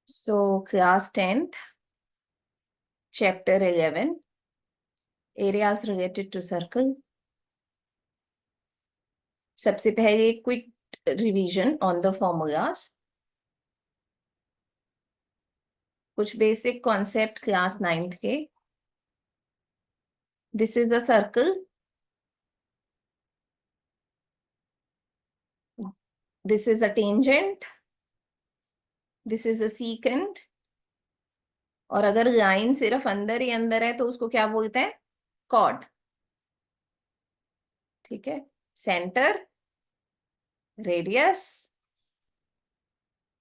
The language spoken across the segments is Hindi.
So class 10th, chapter 11, areas related to circle. सबसे पहले quick revision on the formulas. कुछ basic concept class 9th के. This is a circle. This is a tangent. This is a secant. और अगर लाइन सिर्फ अंदर ही अंदर है तो उसको क्या बोलते हैं? कॉर्ड. ठीक है. Centre, radius,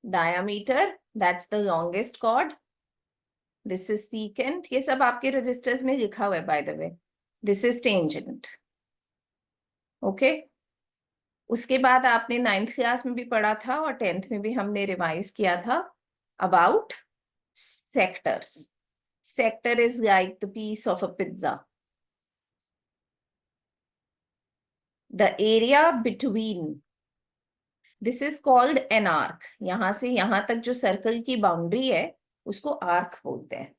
diameter, that's the longest chord. This is secant. ये सब आपके रजिस्टर्स में लिखा हुआ है by the way. This is tangent. Okay. उसके बाद आपने 9th क्लास में भी पढ़ा था और 10th में भी हमने रिवाइज किया था about sectors. Sector is like the piece of a pizza. The area between, this is called an arc. यहां से यहां तक जो सर्कल की बाउंड्री है उसको आर्क बोलते हैं.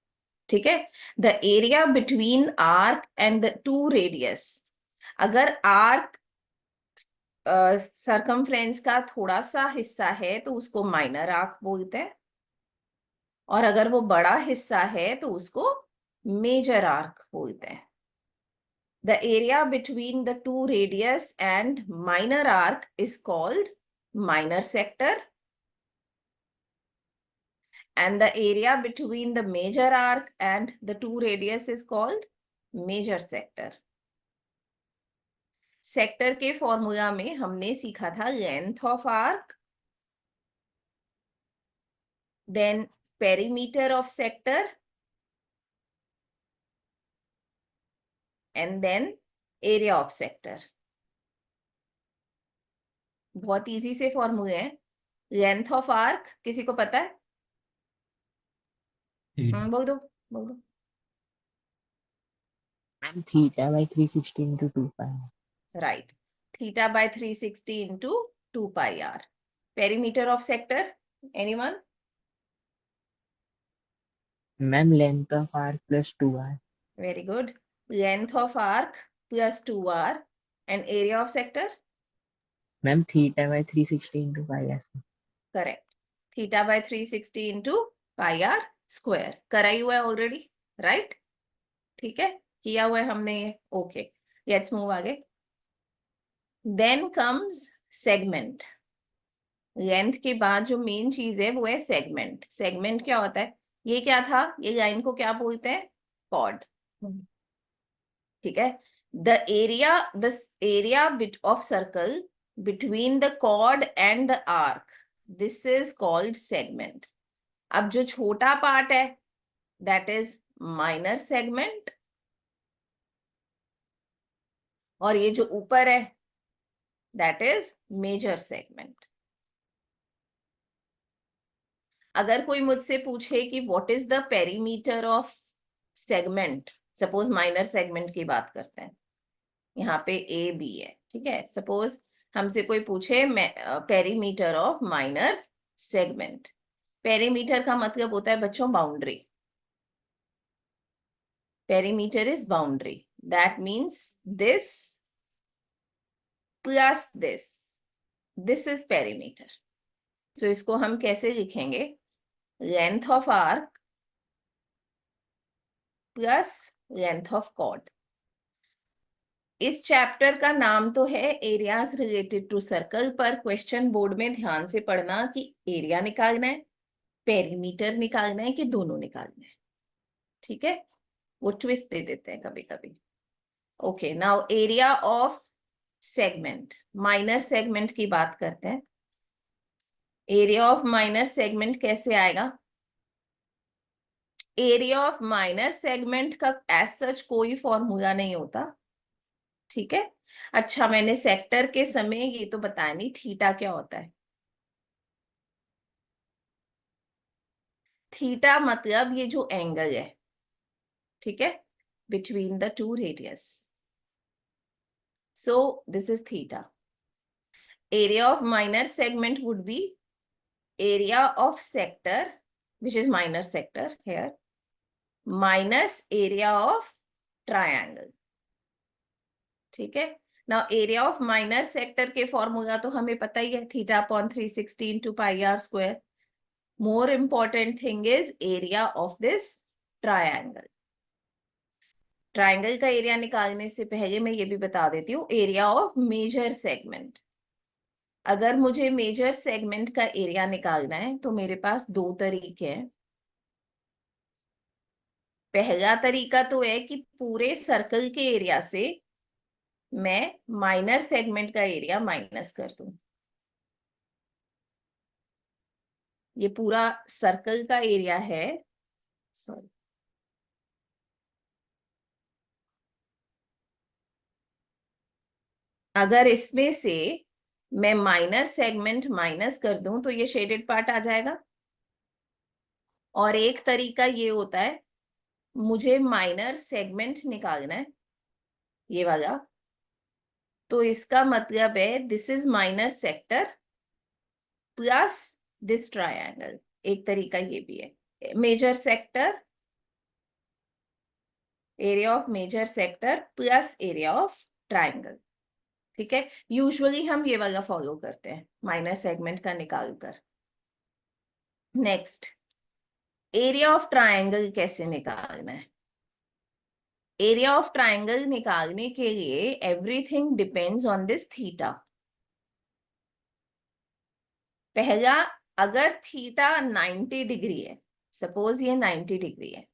ठीक है. The area between arc and the two radius. अगर आर्क सर्कमफ्रेंस का थोड़ा सा हिस्सा है तो उसको माइनर आर्क बोलते हैं, और अगर वो बड़ा हिस्सा है तो उसको मेजर आर्क बोलते हैं. The area between the two radius and minor arc is called minor sector, and the area between the major arc and the two radius is called major sector. Sector के फॉर्मूला में हमने सीखा था length of arc, then perimeter of sector, and then area of sector. बहुत इजी से फॉर्मूले हैं. लेंथ ऑफ आर्क किसी को पता है? बोल दो, बोल दो. Theta by 360 into 2 pi. Right. Theta by 360 into 2 pi r. Perimeter of sector, anyone? Ma'am, length of arc plus 2r. Very good. Length of arc plus 2r, and area of sector? Ma'am, theta by 360 into pi r. Correct. Theta by 360 into pi r square. करा ही हुआ है already, right? ठीक है, किया हुआ है हमने ये. Okay, let's move आगे. Then comes segment. लेंथ के बाद जो मेन चीज है वो है सेगमेंट. सेगमेंट क्या होता है? ये क्या था? ये लाइन को क्या बोलते हैं? कॉर्ड. ठीक है. The area bit of circle between the chord and the arc, this is called segment. अब जो छोटा पार्ट है दैट इज माइनर सेगमेंट, और ये जो ऊपर है दैट इज मेजर सेगमेंट. अगर कोई मुझसे पूछे कि what is the perimeter of segment, suppose minor segment की बात करते हैं, यहाँ पे ए बी है. ठीक है. सपोज हमसे कोई पूछे perimeter of minor segment. Perimeter का मतलब होता है बच्चों boundary. Perimeter is boundary. That means this plus this is perimeter. So इसको हम कैसे लिखेंगे? Length of arc plus length of chord. इस चैप्टर का नाम तो है एरियाज रिलेटेड टू सर्कल, पर क्वेश्चन बोर्ड में ध्यान से पढ़ना कि एरिया निकालना है, पेरीमीटर निकालना है कि दोनों निकालना है. ठीक है. वो ट्विस्ट दे देते हैं कभी कभी. Okay. Now area of segment. Minor segment की बात करते हैं. एरिया ऑफ माइनर सेगमेंट कैसे आएगा? एरिया ऑफ माइनर सेगमेंट का एज सच कोई फॉर्मूला नहीं होता. ठीक है. अच्छा, मैंने सेक्टर के समय ये तो बताया नहीं, थीटा क्या होता है? थीटा मतलब ये जो एंगल है, ठीक है, between the two radius. So this is theta. Area of minor segment would be area of sector, which is minor sector here, minus area of triangle. ठीक है. Now area of minor sector के फॉर्मूला तो हमें पता ही है, theta upon 360 into pi r square. More important thing is area of this triangle. Triangle का एरिया निकालने से पहले मैं ये भी बता देती हूँ, एरिया ऑफ मेजर सेगमेंट. अगर मुझे मेजर सेगमेंट का एरिया निकालना है तो मेरे पास दो तरीके हैं. पहला तरीका तो है कि पूरे सर्कल के एरिया से मैं माइनर सेगमेंट का एरिया माइनस कर दूं. ये पूरा सर्कल का एरिया है, सॉरी, अगर इसमें से मैं माइनर सेगमेंट माइनस कर दूं तो ये शेडेड पार्ट आ जाएगा. और एक तरीका ये होता है, मुझे माइनर सेगमेंट निकालना है, ये वाला, तो इसका मतलब है this is minor sector plus this triangle. एक तरीका ये भी है, major sector, area of major sector plus area of triangle. ठीक है, यूजुअली हम ये वाला फॉलो करते हैं माइनर सेगमेंट का निकाल कर. नेक्स्ट, एरिया ऑफ ट्रायंगल कैसे निकालना है. एरिया ऑफ ट्रायंगल निकालने के लिए everything depends on this theta. पहला, अगर थीटा 90 डिग्री है, सपोज ये 90 डिग्री है,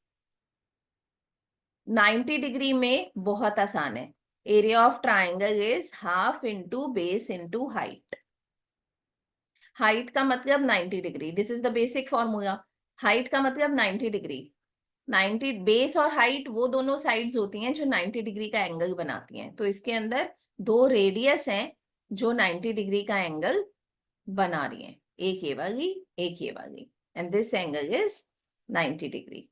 90 डिग्री में बहुत आसान है, area of triangle is half into base into height. Height का मतलब 90 degree, this is the basic formula. Height का मतलब 90 डिग्री. 90 बेस और हाइट वो दोनों साइड्स होती हैं जो 90 डिग्री का एंगल बनाती हैं. तो इसके अंदर दो रेडियस हैं जो 90 डिग्री का एंगल बना रही हैं, एक ये वाली, एक ये वाली, and this angle is 90 degree.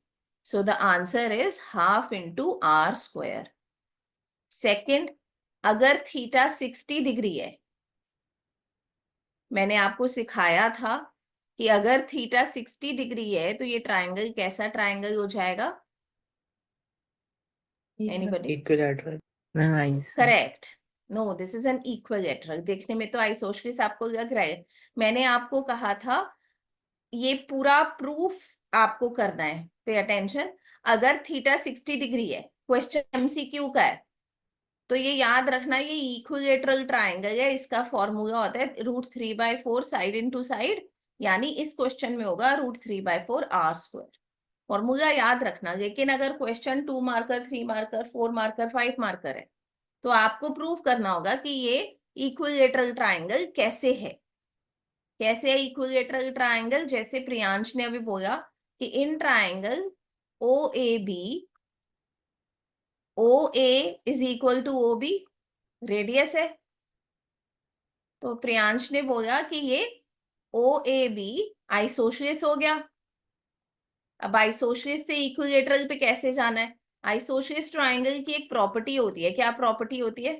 So the answer is half into r square. Second, अगर थीटा 60 डिग्री है, मैंने आपको सिखाया था कि अगर थीटा 60 डिग्री है तो ये ट्रायंगल कैसा ट्रायंगल हो जाएगा. Anybody? Equilateral. Ma'am it's correct. No, this is an equilateral. देखने में तो आइसोसेलेस आपको लग रहा है. मैंने आपको कहा था ये पूरा प्रूफ आपको करना है. Pay attention. अगर थीटा 60 डिग्री है, क्वेश्चन एमसीक्यू का है, तो ये याद रखना, ये इक्विलैटरल ट्रायंगल है. इसका फॉर्मूला होता है √3/4 साइड इनटू साइड, यानी इस क्वेश्चन में होगा √3/4 r स्क्वायर. फॉर्मूला याद रखना. लेकिन अगर question 2 marker, 3 marker, 4 marker, 5 marker है, तो आपको प्रूफ करना होगा कि ये इक्विलैटरल ट्रायंगल कैसे है. कैसे है इक्विलैटरल ट्रायंगल? जैसे प्रियांश ने अभी बोला कि in triangle OAB, OA is equal to OB, radius है. तो प्रियांश ने बोला कि ये OAB आइसोसेलेस हो गया. अब आइसोसेलेस से इक्विलैटरल पे कैसे जाना है? आइसोसेलेस ट्रायंगल की एक प्रॉपर्टी होती है. क्या प्रॉपर्टी होती है?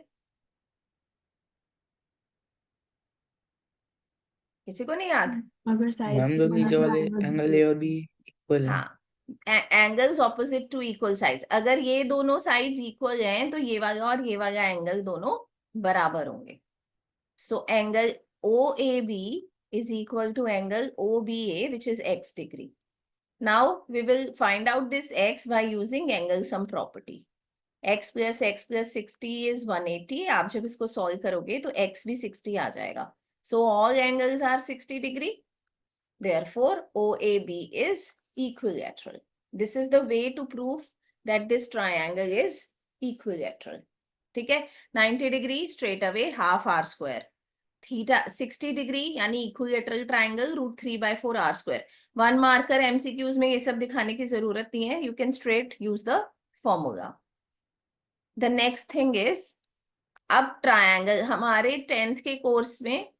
किसी को नहीं याद? अगर साइड मैम दो नीचे वाले एंगल ए और बी इक्वल है. हाँ, angles opposite to equal sides. अगर ये दोनों साइड्स इक्वल हैं तो ये वाला और ये वाला एंगल दोनों बराबर होंगे. So angle OAB is equal to angle OBA, which is x degree. Now we will find out this x by using angle sum property. x plus 60 is 180. आप जब इसको सॉल्व करोगे तो x भी 60 आ जाएगा. So all angles are 60 degree. Therefore, OAB is equilateral. This is the way to prove that this triangle is equilateral. ठीक है, 90 degree straight away half r square. Theta 60 degree यानी equilateral triangle √3/4 r square. 1 marker MCQs में ये सब दिखाने की जरूरत नहीं है. You can straight use the formula. The next thing is, अब ट्रायंगल हमारे 10th के कोर्स में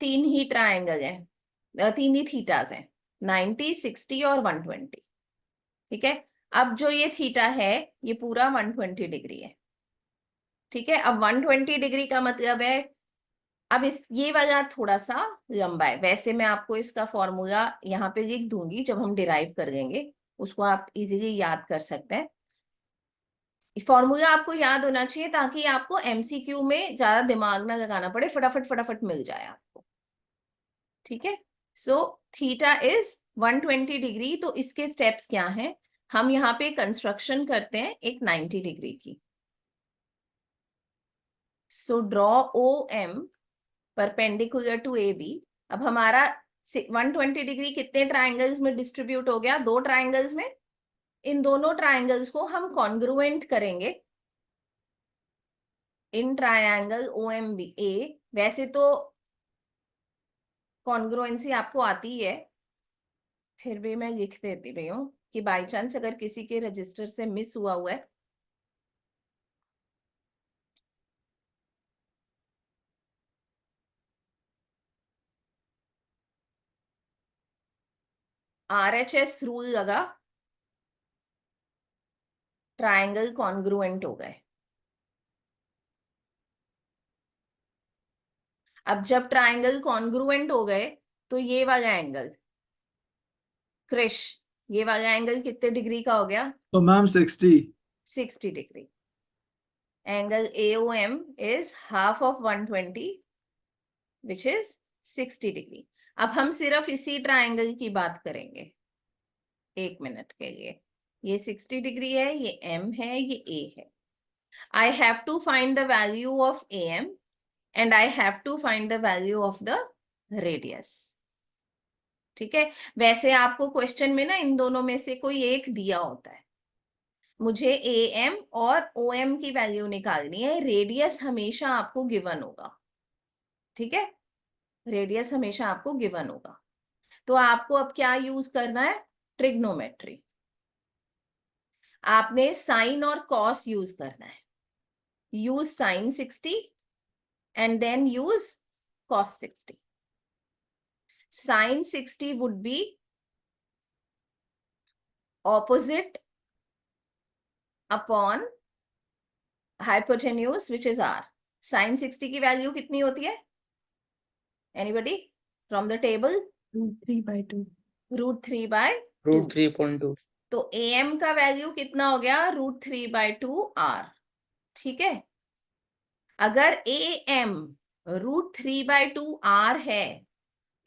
3 ही ट्रायंगल हैं, 3 ही थीटास हैं. 90, 60 और 120। ठीक है, अब जो ये थीटा है ये पूरा 120 डिग्री है। ठीक है, अब 120 डिग्री का मतलब है, अब इस ये वाला थोड़ा सा लंबा है। वैसे मैं आपको इसका फॉर्मूला यहाँ पे लिख दूंगी, जब हम डिराइव करेंगे उसको आप इजीली याद कर सकते हैं। फॉर्मूला आपको याद होना चाहिए ताकि आपको एमसीक्यू में ज्यादा दिमाग ना लगाना पड़े, फटाफट फटाफट मिल जाए आपको। ठीक है, सो थीटा इज 120 डिग्री। तो इसके स्टेप्स क्या हैं, हम यहाँ पे कंस्ट्रक्शन करते हैं एक 90 डिग्री की। So draw O M perpendicular to A B. अब हमारा 120 डिग्री कितने ट्राइंगल्स में डिस्ट्रीब्यूट हो गया, 2 ट्राइंगल्स में। इन दोनों ट्राइंगल्स को हम कॉन्ग्रुएंट करेंगे in triangle O M B A. वैसे तो कॉन्ग्रुएंसी आपको आती है, फिर भी मैं लिख देती रही हूँ कि बाई चांस अगर किसी के रजिस्टर से मिस हुआ है RHS रूल लगा, ट्राइंगल कॉन्ग्रुएंट हो गए। अब जब ट्राइंगल कॉन्ग्रुएंट हो गए तो ये वाला एंगल क्रिश, ये वाला एंगल कितने डिग्री का हो गया? तो ma'am 60 degree. Angle AOM is half of 120 which is 60 degree. अब हम सिर्फ इसी ट्राइंगल की बात करेंगे 1 मिनट के लिए। ये 60 डिग्री है, ये M है, ये A है। I have to find the value of AM and I have to find the value of the radius। ठीक है, वैसे आपको क्वेश्चन में ना इन दोनों में से कोई एक दिया होता है, मुझे AM और OM की वैल्यू निकालनी है। रेडियस हमेशा आपको गिवन होगा। ठीक है, रेडियस हमेशा आपको गिवन होगा। तो आपको अब क्या यूज करना है, ट्रिग्नोमेट्री। आपने साइन और कॉस यूज करना है। Use sine 60 and then use cos 60. Sin 60 would be opposite upon hypotenuse which is R. Sin 60 की वैल्यू कितनी होती है? Anybody from the table? √3/2। √3.2। तो AM का वैल्यू कितना हो गया? √3/2 R। ठीक है, अगर AM √3/2 R है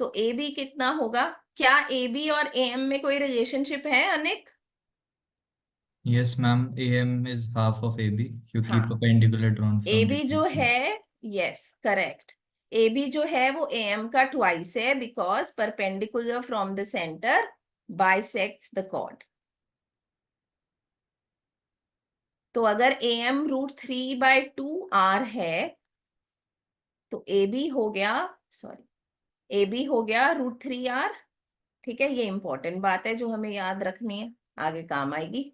तो AB कितना होगा? क्या AB और AM में कोई रिलेशनशिप है Anik? Yes, ma'am. AM is half of AB क्योंकि हाँ, perpendicular drawn from AB जो different है, यस करेक्ट, AB जो है वो AM का ट्वाइस है because perpendicular from the centre bisects the chord. तो अगर AM √3/2 R है तो AB हो गया, सॉरी, AB हो गया √3R। ठीक है, ये इंपॉर्टेंट बात है जो हमें याद रखनी है, आगे काम आएगी।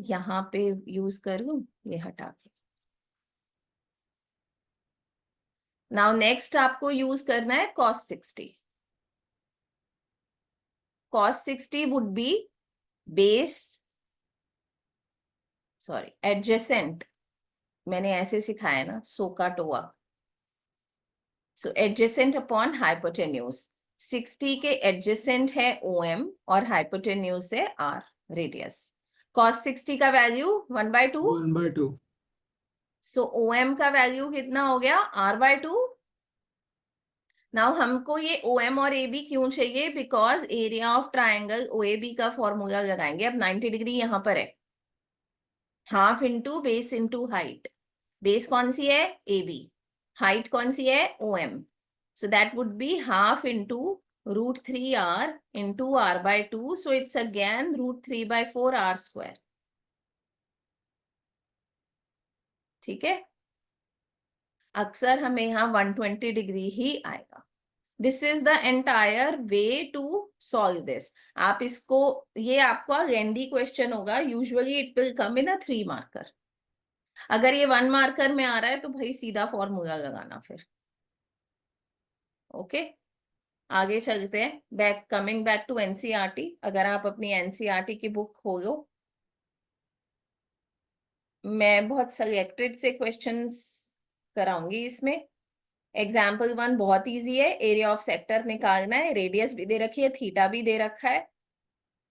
यहाँ पे यूज करूं, ये हटा के। नाउ नेक्स्ट आपको यूज करना है cos 60। cos 60 would be base, sorry adjacent, मैंने ऐसे सिखाया ना, सोकाटोआ। सो एडजेसेंट अपॉन हाइपोटेन्यूज। 60 के एडजेसेंट है OM और हाइपोटेन्यूज है R रेडियस। cos 60 का वैल्यू 1/2। 1/2। सो OM का वैल्यू कितना हो गया? R/2। नाउ हमको ये OM और AB क्यों चाहिए? Because area of triangle OAB का फॉर्मूला लगाएंगे। अब 90 डिग्री यहाँ पर है, half into base into height. Base कौन सी है? AB। हाइट कौन सी है? OM। So that would be half into √3R into R/2। So it's again √3/4 R²। ठीक है, अक्सर हमें यहाँ 120 डिग्री ही आएगा। This is the entire way to solve this. आप इसको, ये आपका लेंदी क्वेश्चन होगा, usually it will come in a 3 marker. अगर ये 1 मार्कर में आ रहा है तो भाई सीधा फॉर्मूला लगाना फिर। ओके, आगे चलते हैं, कमिंग बैक टू एनसीईआरटी। अगर आप अपनी एनसीईआरटी की बुक खोलो, मैं बहुत सिलेक्टेड से क्वेश्चंस कराऊंगी इसमें। एग्जाम्पल 1 बहुत इजी है, एरिया ऑफ सेक्टर निकालना है, रेडियस भी दे रखी है, थीटा भी दे रखा है,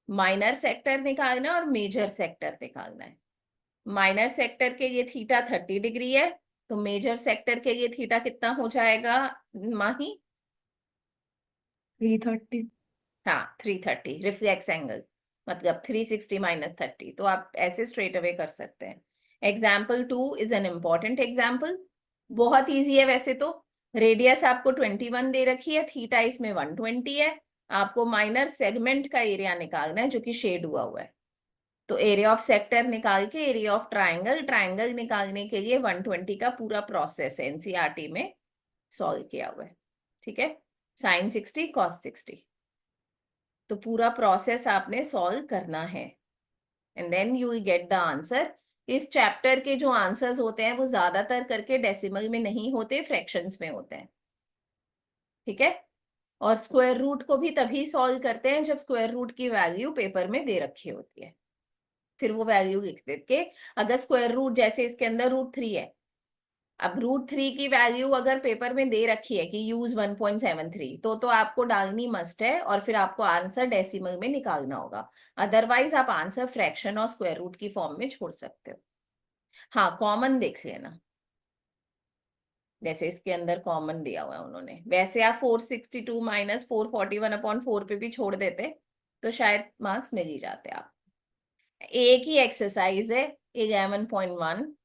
माइनर सेक्टर निकालना है और मेजर सेक्टर निकालना है। माइनर सेक्टर के लिए थीटा 30 डिग्री है, तो मेजर सेक्टर के लिए थीटा कितना हो जाएगा माही? 330। हाँ 330 रिफ्लेक्स एंगल, मतलब 360 माइनस 30। तो आप ऐसे स्ट्रेट अवे कर सकते हैं। Example 2 is an important example, बहुत इजी है वैसे तो। रेडियस आपको 21 दे रखी है, थीटा इसमें 120 है, आपको माइनर सेगमेंट का एरिया निकालना है जो कि शेड हुआ है। तो एरिया ऑफ सेक्टर निकाल के एरिया ऑफ ट्राइंगल, ट्राइंगल निकालने के लिए 120 का पूरा प्रोसेस एनसीईआरटी में सॉल्व किया हुआ है। ठीक है, साइन 60 कॉस 60, तो पूरा प्रोसेस आपने सॉल्व करना है and then you will get the answer. इस चैप्टर के जो आंसर्स होते हैं वो ज्यादातर करके डेसिमल में नहीं होते, फ्रैक्शंस में होते हैं। ठीक है, और स्क्वायर रूट को भी तभी सॉल्व करते हैं जब स्क्वायर रूट की वैल्यू पेपर में दे रखी होती है, फिर वो वैल्यू लिख देते। अगर स्क्वायर रूट, जैसे इसके अंदर √3 है, अब √3 की वैल्यू अगर पेपर में दे रखी है कि यूज 1.73, तो आपको डालनी मस्ट है और फिर आपको आंसर डेसिमल में निकालना होगा। अदरवाइज आप आंसर फ्रैक्शन और स्क्वायर रूट की फॉर्म में छोड़ सकते हो। हाँ, कॉमन देख लेना, जैसे इसके अंदर कॉमन दिया हुआ है उन्होंने, वैसे आप 462 माइनस 441/4 पे भी छोड़ देते तो शायद मार्क्स मिल ही जाते आप। एक ही एक्सरसाइज है 11.1।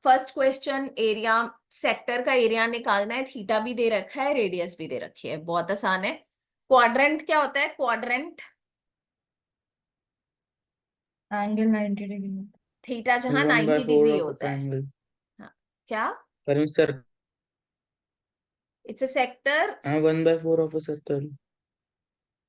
फर्स्ट क्वेश्चन, एरिया सेक्टर का एरिया निकालना है, थीटा भी दे रखा है, रेडियस भी दे रखी है, बहुत आसान है। क्वाड्रेंट क्या होता है? Quadrant angle 90 degree. थीटा जहां 1 by 90 4 डिग्री of a होता है। triangle. हाँ, क्या? Sir, it's a sector. 1 by 4 of a circle.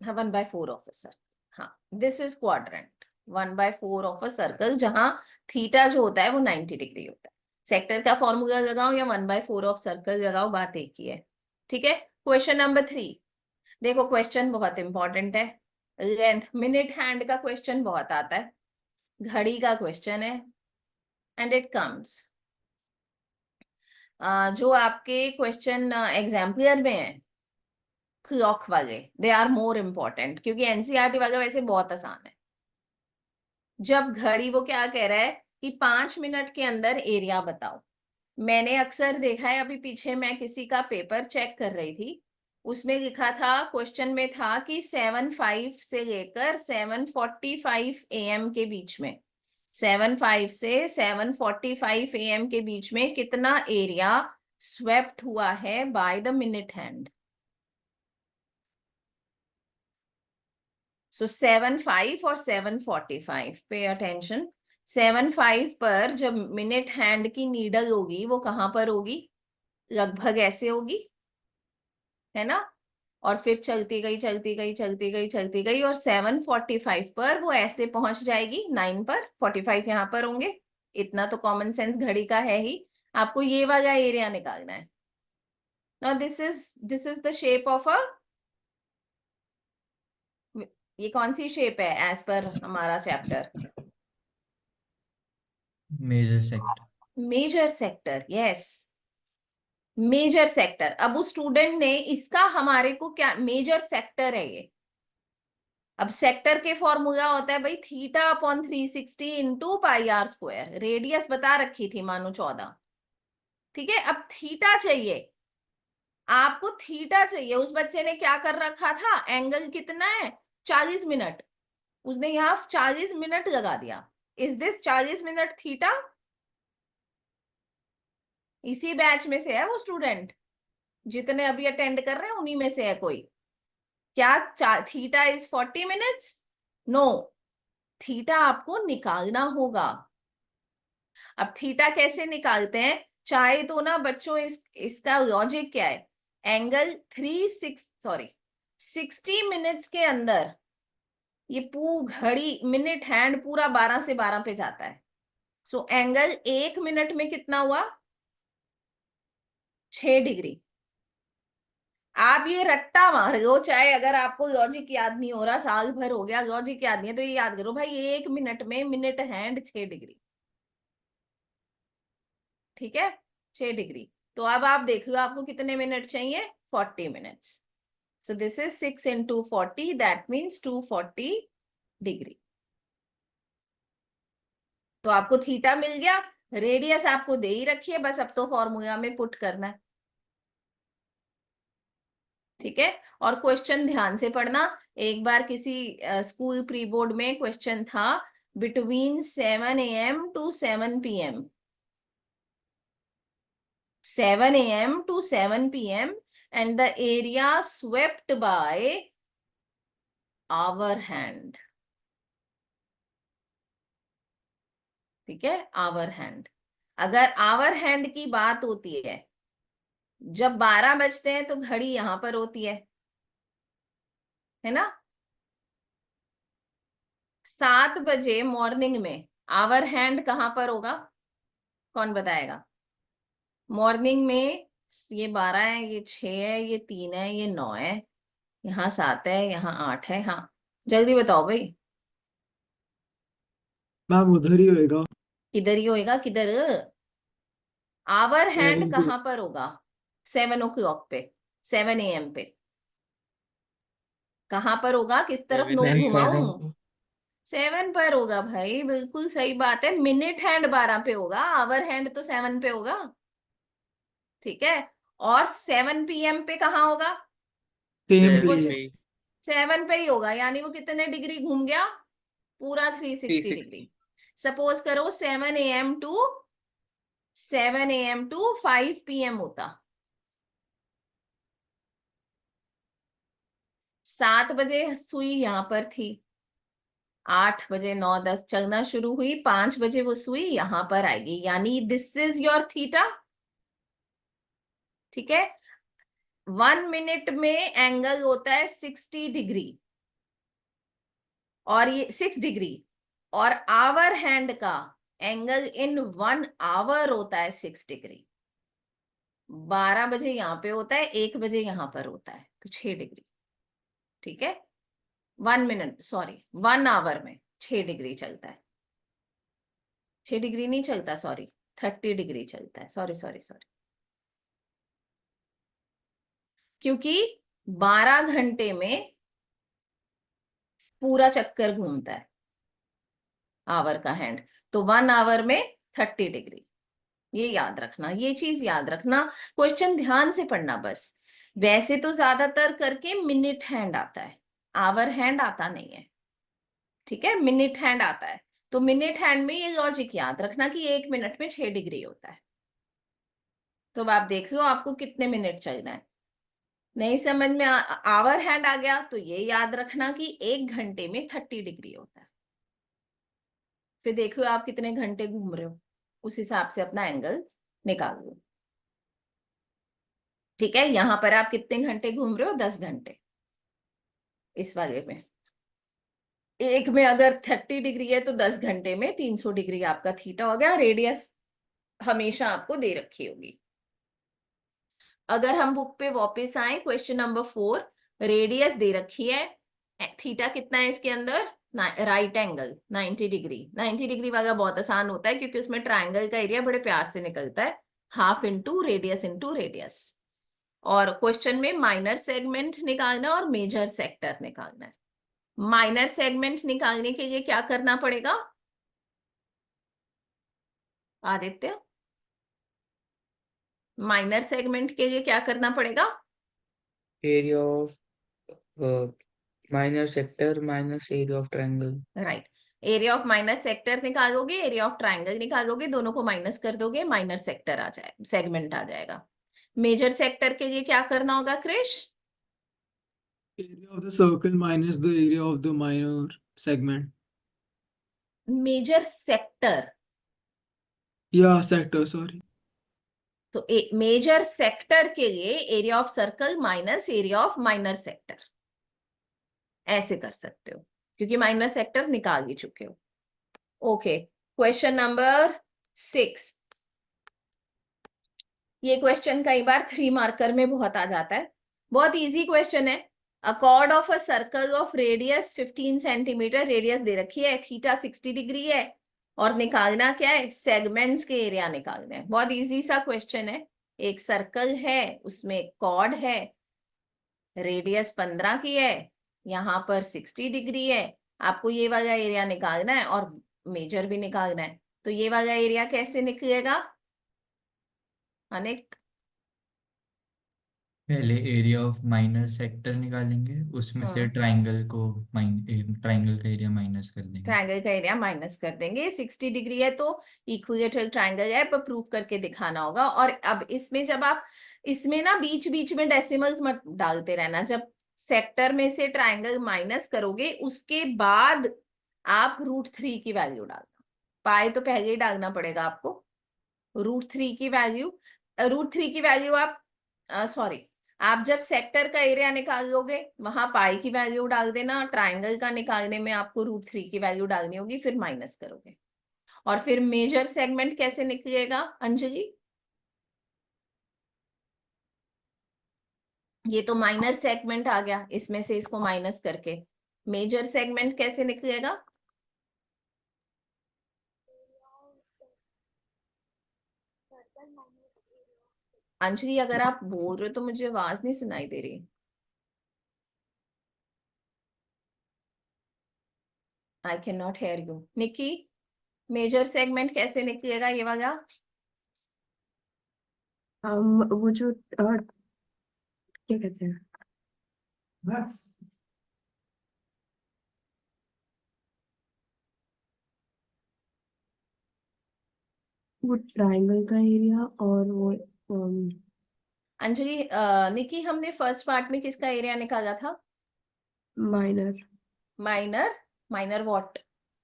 1/4 of a circle, हाँ, this is quadrant. 1/4 of a circle, जहां थीटा जो होता है वो 90 डिग्री होता है। सेक्टर का फॉर्मूला लगाओ या 1/4 ऑफ सर्कल लगाओ, बात एक ही है। ठीक है, क्वेश्चन नंबर 3। देखो क्वेश्चन बहुत इंपॉर्टेंट है, लेंथ मिनट हैंड का क्वेश्चन बहुत आता है, घड़ी का क्वेश्चन है एंड इट कम्स। जो आपके क्वेश्चन एग्जाम्पलर में है क्लॉक वाले, दे आर मोर इम्पोर्टेंट, क्योंकि एनसीईआरटी वाले वैसे बहुत आसान है। जब घड़ी वो क्या कह रहा है कि 5 मिनट के अंदर एरिया बताओ। मैंने अक्सर देखा है, अभी पीछे मैं किसी का पेपर चेक कर रही थी, उसमें लिखा था, क्वेश्चन में था कि 7:05 से लेकर 7:45 AM के बीच में, 7:05 से 7:45 AM के बीच में कितना एरिया स्वेप्ट हुआ है बाय द मिनट हैंड। सो 7:05 और 7:45, पे अटेंशन। 7:05 पर जब मिनट हैंड की नीडल होगी वो कहां पर होगी? लगभग ऐसे होगी, है ना, और फिर चलती गई चलती गई चलती गई चलती गई, और 7:45 पर वो ऐसे पहुंच जाएगी 9 पर, 45 यहां पर होंगे। इतना तो कॉमन सेंस घड़ी का है ही। आपको ये वाला एरिया निकालना है। Now this is the shape of a, ये कौन सी शेप है एज पर हमारा chapter? Major sector. Major sector, yes, major sector. अब उस स्टूडेंट ने इसका हमारे को क्या, मेजर सेक्टर है ये। अब सेक्टर के फॉर्मूला होता है भाई θ/360 इंटू πr²। रेडियस बता रखी थी मानो 14। ठीक है, अब थीटा चाहिए आपको, थीटा चाहिए। उस बच्चे ने क्या कर रखा था, एंगल कितना है 40 मिनट, उसने यहाँ 40 मिनट लगा दिया। Is this 40 minute theta? इसी बैच में से है वो स्टूडेंट, जितने अभी अटेंड कर रहे हैं उन्हीं में से है कोई। क्या theta is 40 minutes? No, theta आपको निकालना होगा। अब थीटा कैसे निकालते हैं? चाहे तो ना बच्चों, इसका लॉजिक क्या है, एंगल 60 मिनट्स के अंदर ये घड़ी मिनट हैंड पूरा 12 से 12 पे जाता है। सो एंगल 1 मिनट में कितना हुआ? 6 डिग्री। आप ये रट्टा मार लो, चाहे अगर आपको लॉजिक याद नहीं हो रहा, साल भर हो गया लॉजिक याद नहीं है, तो ये याद करो भाई, 1 मिनट में मिनट हैंड 6 डिग्री, ठीक है, 6 डिग्री। तो अब आप देख लो आपको कितने मिनट चाहिए, 40 minutes. So this is 6 into 40, that means 240 degree. तो आपको थीटा मिल गया, रेडियस आपको दे ही रखी है, बस अब तो फॉर्मूला में पुट करना है, ठीक है। और क्वेश्चन ध्यान से पढ़ना, एक बार किसी स्कूल प्री बोर्ड में क्वेश्चन था, between 7 AM to 7 PM, 7 AM to 7 PM, and the area swept by our hand, ठीक है, आवर हैंड। अगर आवर हैंड की बात होती है, जब 12 बजते हैं तो घड़ी यहां पर होती है ना। 7 बजे मॉर्निंग में आवर हैंड कहां पर होगा, कौन बताएगा। मॉर्निंग में ये 12 है, ये 6 है, ये 3 है, ये 9 है, यहाँ 7 है, यहाँ 8 है, हाँ जल्दी बताओ भाई। मैम उधर ही होएगा। किधर ही होएगा, किधर, आवर हैंड 7 कहां पर होगा, 7 o'clock पे, 7 AM पे कहां पर होगा, किस तरफ 7 नोक मैम घुमाऊं, 7 7 पर होगा भाई, बिल्कुल सही बात है। मिनट हैंड 12 पे होगा, आवर हैंड तो 7 पे होगा, ठीक है। और 7 PM पे कहाँ होगा, सेम Seven कुछ प्लेस। 7 पे ही होगा, यानी वो कितने डिग्री घूम गया, पूरा 360 डिग्री। 360 सपोज करो 7 AM टू 5 PM होता, 7 बजे सुई यहां पर थी, 8 बजे 9 10 चलना शुरू हुई, 5 बजे वो सुई यहां पर आएगी, यानी दिस इज योर थीटा, ठीक है। 1 मिनट में एंगल होता है 60 डिग्री, और ये 6 डिग्री, और आवर हैंड का एंगल इन 1 आवर होता है 6 डिग्री। 12 बजे यहां पे होता है, 1 बजे यहां पर होता है, तो 6 डिग्री, ठीक है। 1 मिनट, सॉरी 1 आवर में 6 डिग्री चलता है, 6 डिग्री नहीं चलता, सॉरी 30 डिग्री चलता है, सॉरी सॉरी सॉरी, क्योंकि 12 घंटे में पूरा चक्कर घूमता है आवर का हैंड, तो 1 आवर में 30 डिग्री। ये याद रखना, ये चीज याद रखना, क्वेश्चन ध्यान से पढ़ना बस। वैसे तो ज्यादातर करके मिनट हैंड आता है, आवर हैंड आता नहीं है, ठीक है, मिनट हैंड आता है। तो मिनट हैंड में ये लॉजिक याद रखना कि 1 मिनट में 6 डिग्री होता है। तो अब आप देख लो आपको कितने मिनट चलना है। नहीं समझ में आवर हैंड आ गया तो ये याद रखना कि 1 घंटे में 30 डिग्री होता है। फिर देख लो आप कितने घंटे घूम रहे हो, उस हिसाब से अपना एंगल निकाल लो, ठीक है। यहां पर आप कितने घंटे घूम रहे हो, 10 घंटे। इस वाले में एक में अगर 30 डिग्री है तो 10 घंटे में 300 डिग्री आपका थीटा हो गया। रेडियस हमेशा आपको दे रखी होगी। अगर हम बुक पे वापस आए, क्वेश्चन नंबर 4, रेडियस दे रखी है, थीटा कितना है इसके अंदर, राइट एंगल 90 डिग्री। 90 डिग्री वाला बहुत आसान होता है क्योंकि उसमें ट्राइंगल का एरिया बड़े प्यार से निकलता है, हाफ इंटू रेडियस। और क्वेश्चन में माइनर सेगमेंट निकालना और मेजर सेक्टर निकालना है। माइनर सेगमेंट निकालने के लिए क्या करना पड़ेगा आदित्य, माइनर सेगमेंट के लिए क्या करना पड़ेगा, area of minor sector minus area of triangle. Right. Area of minor sector निकालोगे, एरिया ऑफ ट्राइंगल निकालोगे, दोनों को माइनस कर दोगे, माइनर सेक्टर आ जाए, सेगमेंट आ जाएगा। मेजर सेक्टर के लिए क्या करना होगा Krrish, Area of the circle minus the area of the minor segment. Major sector, Yeah, sector, sorry. तो मेजर सेक्टर के लिए area of circle minus area of minor sector, ऐसे कर सकते हो क्योंकि माइनर सेक्टर निकाल ही चुके हो। ओके, क्वेश्चन नंबर 6, ये क्वेश्चन कई बार 3 मार्कर में बहुत आ जाता है। बहुत इजी क्वेश्चन है। A chord of a circle of radius 15 centimetre, radius दे रखी है, थीटा 60 डिग्री है, और निकालना क्या है, सेगमेंट्स के एरिया निकालने हैं। बहुत इजी सा क्वेश्चन है। एक सर्कल है, उसमें कॉर्ड है, रेडियस 15 की है, यहाँ पर 60 डिग्री है, आपको ये वाला एरिया निकालना है और मेजर भी निकालना है। तो ये वाला एरिया कैसे निकलेगा अनिक? पहले एरिया ऑफ माइनर सेक्टर निकालेंगे, उसमें से ट्राइंगल का एरिया माइनस कर देंगे। ट्रायंगल का एरिया माइनस कर देंगे। 60 डिग्री है तो इक्विलेटरल ट्रायंगल है, पर प्रूव करके दिखाना होगा। और अब इसमें जब आप इसमें ना बीच बीच में डेसिमल्स मत डालते रहना। जब सेक्टर में से ट्रायंगल माइनस करोगे उसके बाद आप √3 की वैल्यू डालना। पाई तो पहले ही डालना पड़ेगा आपको। √3 की वैल्यू आप सॉरी, आप जब सेक्टर का एरिया निकालोगे वहां पाई की वैल्यू डाल देना। ट्रायंगल का निकालने में आपको √3 की वैल्यू डालनी होगी, फिर माइनस करोगे। और फिर मेजर सेगमेंट कैसे निकलेगा अंजलि? ये तो माइनर सेगमेंट आ गया, इसमें से इसको माइनस करके मेजर सेगमेंट कैसे निकलेगा? अंजलि अगर आप बोल रहे हो तो मुझे आवाज नहीं सुनाई दे रही। I can not hear you. Nikki, major segment कैसे निकलेगा ये वाला? वो जो क्या कहते हैं, वो ट्रायंगल का एरिया और वो अंजलि निकी, हमने फर्स्ट पार्ट में किसका एरिया निकाला था? Minor minor what?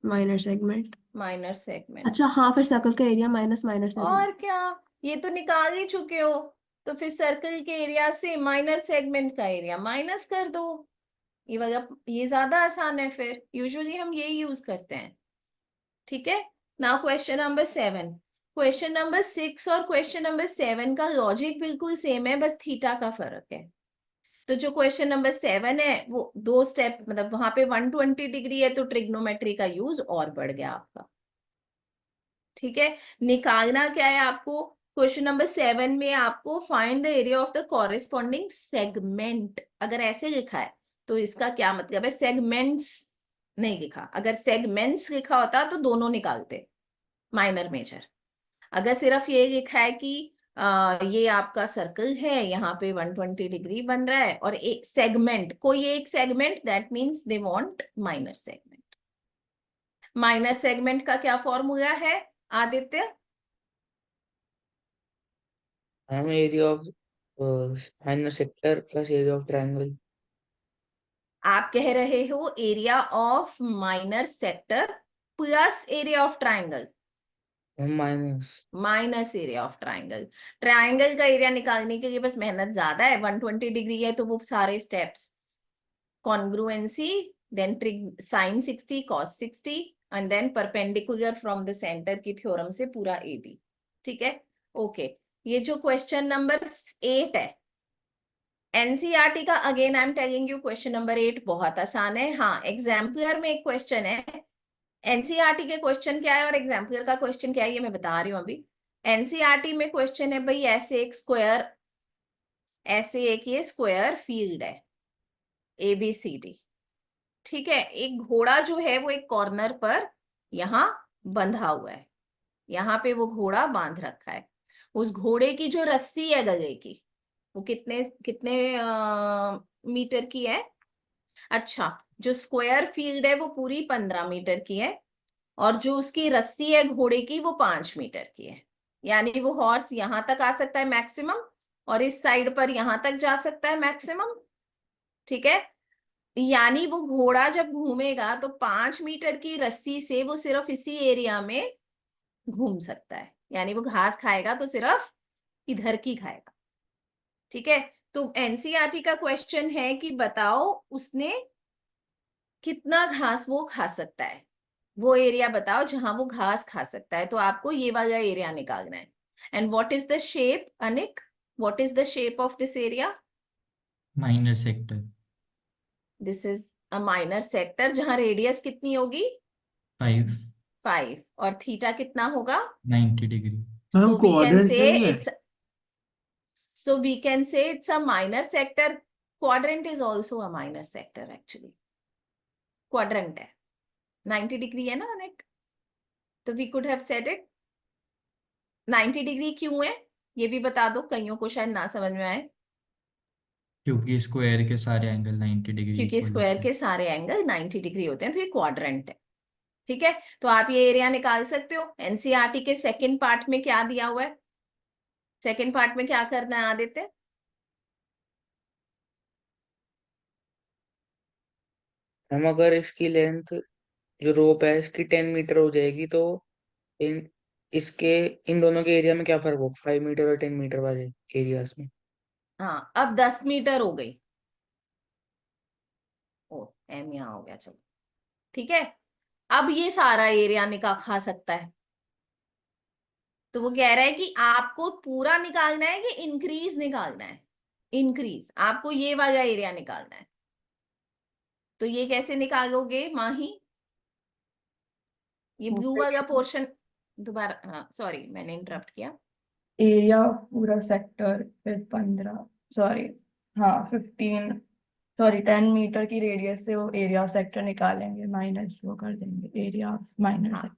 Minor segment. Minor segment. अच्छा हाँ, फिर सर्कल का एरिया माइनस माइनर सेगमेंट। और क्या, ये तो निकाल ही चुके हो। तो फिर सर्कल के एरिया से माइनर सेगमेंट का एरिया माइनस कर दो। ये वाला, ये ज्यादा आसान है। फिर यूजुअली हम यही यूज करते हैं। ठीक है। Now question number 7। Question number 6 और क्वेश्चन नंबर 7 का लॉजिक बिल्कुल सेम है, बस थीटा का फर्क है। तो जो क्वेश्चन नंबर 7 है वो 2 स्टेप, मतलब वहां पे 120 डिग्री है तो ट्रिग्नोमेट्री का यूज और बढ़ गया आपका। ठीक है। निकालना क्या है आपको? क्वेश्चन नंबर 7 में आपको find the area of the corresponding segment. अगर ऐसे लिखा है तो इसका क्या मतलब है? सेगमेंट्स नहीं लिखा। अगर सेगमेंट्स लिखा होता तो दोनों निकालते, माइनर मेजर। अगर सिर्फ ये लिखा है कि ये आपका सर्कल है, यहाँ पे 120 डिग्री बन रहा है, और एक सेगमेंट, कोई एक segment, that means they want minor segment. Minor segment का क्या फॉर्मूला है Aditya? Area of minor sector plus area of triangle. आप कह रहे हो area of minor sector plus area of triangle, minus area of triangle. Triangle का एरिया निकालने के लिए बस मेहनत ज्यादा है। 120 डिग्री है तो वो सारे steps, congruency, then trig sine 60 cos 60 and then perpendicular from the centre की थ्योरम से पूरा AB। ठीक है, ओके। ये जो क्वेश्चन नंबर 8 है एनसीईआरटी का, again I am telling you, question number 8 बहुत आसान है। हाँ, एग्जाम्पलर में एक क्वेश्चन है। एनसीईआरटी के क्वेश्चन क्या है और एग्जाम्पलर का क्वेश्चन क्या है ये मैं बता रही हूँ अभी। एनसीईआरटी में क्वेश्चन है भाई, ऐसे एक ये स्क्वायर फील्ड है ABCD। ठीक है। एक घोड़ा जो है वो एक कॉर्नर पर यहाँ बंधा हुआ है, यहाँ पे वो घोड़ा बांध रखा है। उस घोड़े की जो रस्सी है गले की, वो कितने कितने मीटर की है? अच्छा, जो स्क्वायर फील्ड है वो पूरी 15 मीटर की है, और जो उसकी रस्सी है घोड़े की वो 5 मीटर की है। यानी वो हॉर्स यहां तक आ सकता है मैक्सिमम, और इस साइड पर यहां तक जा सकता है मैक्सिमम। ठीक है। यानी वो घोड़ा जब घूमेगा तो 5 मीटर की रस्सी से वो सिर्फ इसी एरिया में घूम सकता है। यानी वो घास खाएगा तो सिर्फ इधर की खाएगा। ठीक है। तो एनसीईआरटी का क्वेश्चन है कि बताओ उसने कितना घास वो खा सकता है, वो एरिया बताओ जहां वो घास खा सकता है। तो आपको ये वाला एरिया निकालना है। And what is the shape Anik? What is the shape of this area? Minor sector this is a minor sector जहां रेडियस कितनी होगी 5 5 और थीटा कितना होगा 90 degree. Ma'am so we can quadrant say नहीं है? it's a minor sector. Quadrant is also a minor sector actually. Quadrant है 90 डिग्री है ना अनेक, तो we could have said it 90 degree क्यों है ये भी बता दो, कईयों को शायद ना समझ में आए। क्योंकि स्क्वायर के सारे एंगल 90 डिग्री क्योंकि इक्वल स्क्वायर होते के हैं। सारे एंगल 90 डिग्री होते हैं, तो ये क्वाड्रेंट है। ठीक है, तो आप ये एरिया निकाल सकते हो। एनसीईआरटी के सेकंड पार्ट में क्या दिया हुआ है, सेकंड पार्ट में क्या करना है आदित्य? हम अगर इसकी लेंथ जो रोप है इसकी 10 मीटर हो जाएगी तो इन इसके इन दोनों के एरिया में क्या फर्क होगा 5 मीटर और 10 मीटर वाले एरियाज में? हाँ, अब 10 मीटर हो गई। ओ एम यहाँ हो गया, चलो ठीक है। अब ये सारा एरिया निकाल खा सकता है, तो वो कह रहा है कि आपको पूरा निकालना है कि इंक्रीज निकालना है। इंक्रीज, आपको ये वाला एरिया निकालना है। तो ये कैसे निकालोगे माही? ये ब्लू वाला पोर्शन दोबारा, हाँ सॉरी मैंने इंटरप्ट किया। एरिया पूरा सेक्टर फिर 15 सॉरी हाँ 15 सॉरी 10 मीटर की रेडियस से वो एरिया सेक्टर निकालेंगे, माइनस वो कर देंगे एरिया माइनर हाँ। सेक्टर।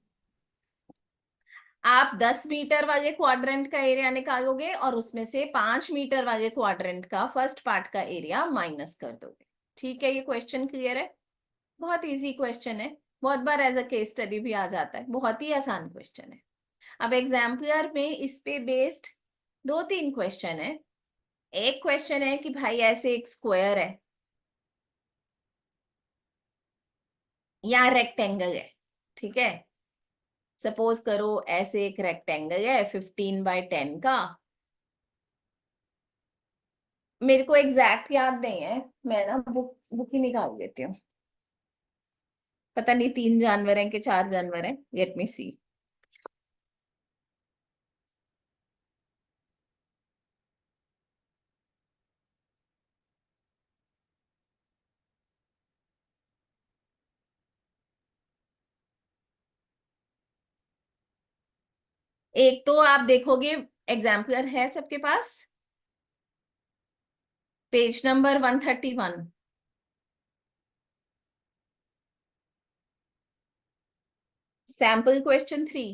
आप 10 मीटर वाले क्वाड्रेंट का एरिया निकालोगे और उसमें से 5 मीटर वाले क्वाड्रेंट का फर्स्ट पार्ट का एरिया माइनस कर दोगे। ठीक है, ये क्वेश्चन क्लियर है? बहुत इजी क्वेश्चन है, बहुत बार एज अ केस स्टडी भी आ जाता है, बहुत ही आसान क्वेश्चन है। अब एग्जाम्पलर में इस पे बेस्ड 2-3 क्वेश्चन है। एक क्वेश्चन है कि भाई ऐसे एक स्क्वायर है या रेक्टेंगल है, ठीक है। सपोज करो ऐसे एक रेक्टेंगल है 15/10 का। मेरे को एग्जैक्ट याद नहीं है, मैं ना बुक ही निकाल देती हूँ। पता नहीं 3 जानवर हैं कि 4 जानवर हैं, लेट मी सी। एक तो आप देखोगे एग्जाम्पलर है सबके पास, page number 131। Sample question 3,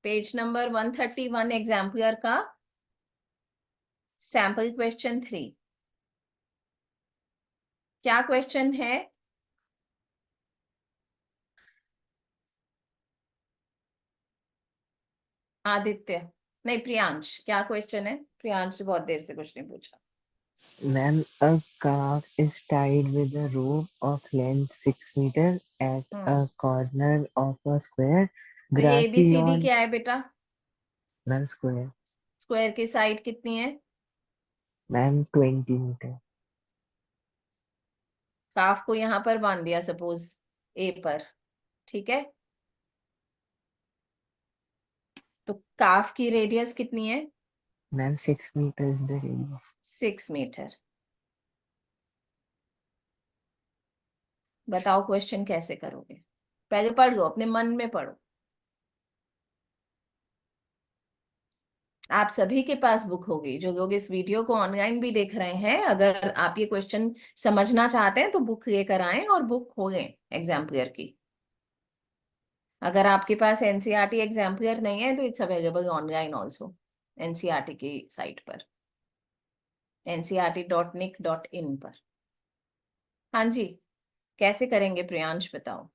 page number 131 exemplar का सैंपल क्वेश्चन 3। क्या क्वेश्चन है? आदित्य नहीं, प्रियांश, क्या क्वेश्चन है? प्रियांश बहुत देर से कुछ नहीं पूछा। Ma'am, a calf is tied with a rope of length 6 meter at a corner of a square. तो ये Grassy ABCD lawn, क्या है बेटा? ma'am, square. स्क्वायर की साइड कितनी है? Ma'am, 20 meter. काफ को यहाँ पर बांध दिया सपोज ए पर, ठीक है। तो काफ की रेडियस कितनी है? Ma'am, 6 meter is the radius. 6 metre. बताओ क्वेश्चन कैसे करोगे? पहले पढ़ लो, अपने मन में पढ़ो। आप सभी के पास बुक होगी, जो लोग इस वीडियो को ऑनलाइन भी देख रहे हैं, अगर आप ये क्वेश्चन समझना चाहते हैं तो बुक लेकर आएं और बुक खोलें एग्जाम्पलर की। अगर आपके पास एनसीईआरटी एग्जाम्पलर नहीं है तो it's available online also NCERT की साइट पर, ncrt.nic.in पर। हाँ जी, कैसे करेंगे प्रियांश बताओ।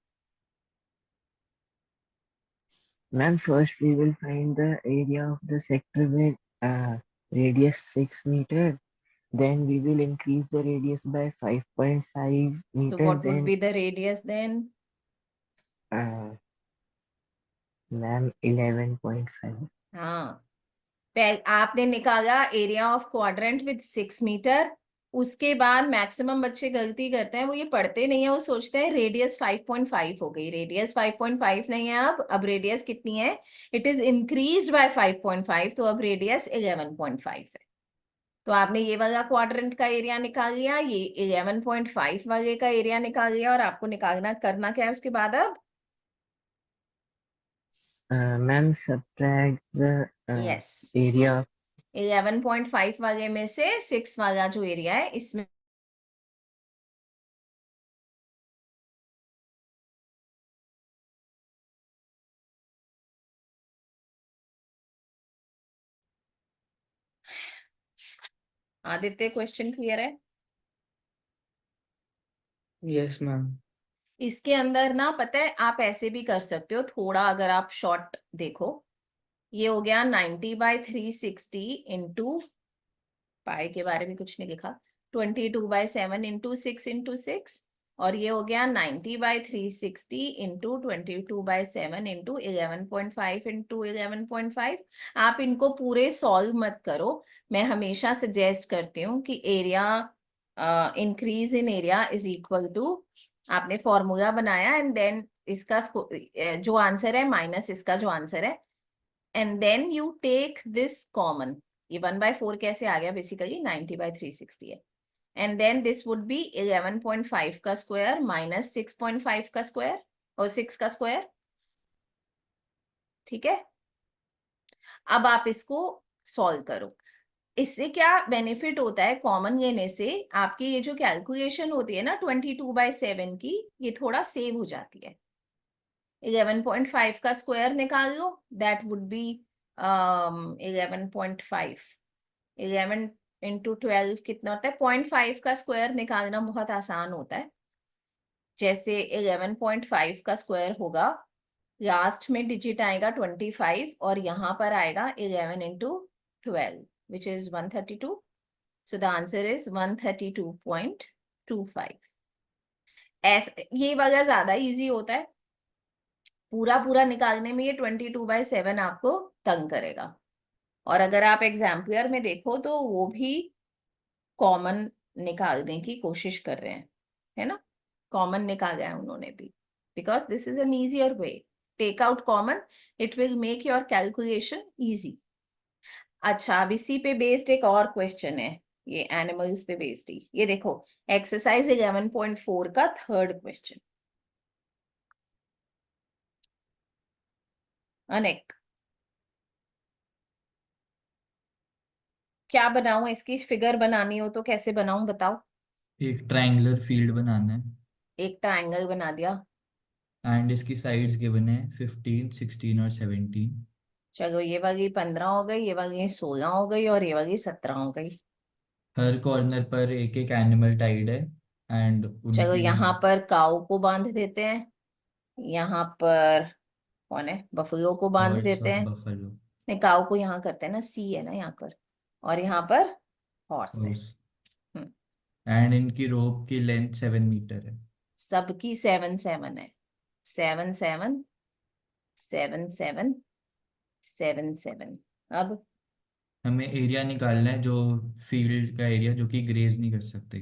Ma'am, first we will find the area of the sector with radius 6 meter. Then we will increase the radius by 5.5 So meter. what would Then, be the radius then? ma'am, 11.5. हाँ, आपने निकाला area of quadrant with 6 meter, उसके बाद मैक्सिमम बच्चे गलती करते हैं, वो ये पढ़ते नहीं है, वो सोचते हैं रेडियस 5.5 हो गई। रेडियस 5.5 नहीं है, अब रेडियस कितनी है, इट इज इंक्रीज्ड बाय 5.5, तो अब रेडियस 11.5 है। तो आपने ये वाला क्वाड्रेंट का एरिया निकाल लिया, ये 11.5 वाले का एरिया निकाल लिया, और आपको निकालना करना क्या है उसके बाद अब, Ma'am, subtract the yes, area. 11.5 वाले में से 6 वाला जो एरिया है इसमें आदित्य क्वेश्चन क्लियर है? Yes ma'am. इसके अंदर ना पता है आप ऐसे भी कर सकते हो थोड़ा, अगर आप शॉर्ट देखो, ये हो गया 90/360 इंटू, पाई के बारे में कुछ नहीं लिखा, 22/7 इंटू 6 इंटू 6, और ये हो गया 90/360 इंटू 22/7 इंटू 11.5 इंटू 11.5। आप इनको पूरे सॉल्व मत करो, मैं हमेशा सजेस्ट करती हूँ कि area increase in area is equal to, आपने फॉर्मूला बनाया एंड देन इसका जो आंसर है माइनस इसका जो आंसर है, and then you take this common. ये 1/4 कैसे आ गया, बेसिकली 90/360 है, and then this would be 11.5 का स्क्वायर माइनस 6.5 का स्क्वायर और 6 का स्क्वायर, ठीक है। अब आप इसको सॉल्व करो, इससे क्या बेनिफिट होता है, कॉमन लेने से आपकी ये जो कैलकुलेशन होती है ना 22/7 की, ये थोड़ा सेव हो जाती है। 11.5 का स्क्वायर निकाल लो, दैट वुड बी 11.5, 11 इंटू 12 कितना होता है, 0.5 का स्क्वायर निकालना बहुत आसान होता है। जैसे 11.5 का स्क्वायर होगा, लास्ट में डिजिट आएगा 25 और यहाँ पर आएगा 11 into 12 which is 132. So the answer is 132.25. ऐसे ये वाला ज्यादा इजी होता है, पूरा पूरा निकालने में ये 22/7 आपको तंग करेगा। और अगर आप एग्जाम्पलर में देखो तो वो भी कॉमन निकालने की कोशिश कर रहे हैं, है ना, कॉमन निकाला है उन्होंने भी, because this is an easier way, take out common, it will make your calculation easy. अच्छा, अब इसी पे बेस्ड एक और क्वेश्चन है, ये एनिमल्स पे बेस्ड ही, ये देखो एक्सरसाइज 11.4 का थर्ड क्वेश्चन। अनेक क्या बनाऊं, इसकी फिगर बनानी हो तो कैसे बनाऊं बताओ। एक ट्रायंगुलर फील्ड बनाना है एक ट्रायंगल बना दिया, एंड इसकी साइड्स गिवन है 15, 16 और 17। चलो ये वाली 15 हो गई, ये वाली 16 हो गई और ये वाली 17 हो गई। हर कॉर्नर पर एक एक एनिमल टाइड है एंड चलो उनके यहाँ पर काऊ को बांध देते हैं, यहाँ पर कौन है, बफलो को बांध हॉर्स देते और हैं, बफलो। नहीं काऊ को यहाँ करते हैं ना, सी है ना यहाँ पर, और यहाँ पर हॉर्स है। हॉर्स हम्म, एंड इनकी रोप की लेंथ 7 मीटर है। सबकी 7 है, 7 7 7 7 7 7। अब हमें एरिया निकालना है, जो फील्ड का एरिया जो कि ग्रेज नहीं कर सकते।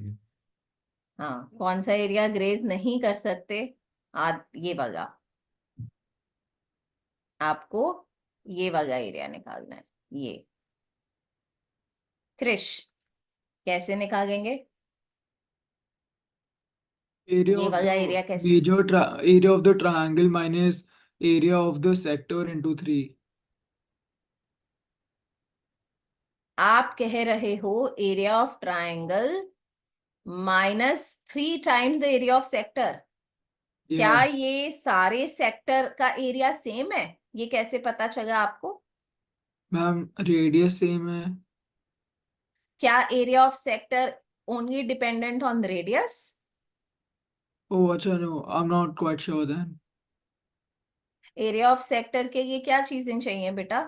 हाँ, कौन सा एरिया ग्रेज नहीं कर सकते, ये वाला, आपको ये वाला एरिया निकालना है। ये क्रिश कैसे निकालेंगे, Area ये of वाला the एरिया कैसे, area of the triangle minus area of the sector into 3. आप कह रहे हो area of triangle -3 times the area of sector. क्या Yeah, ये सारे सेक्टर का एरिया सेम है, ये कैसे पता चला आपको? ma'am, radius same है. क्या area of sector only dependent on radius? Oh, अच्छा, no, I'm not quite sure then. Area of sector के लिए क्या चीजें चाहिए बेटा?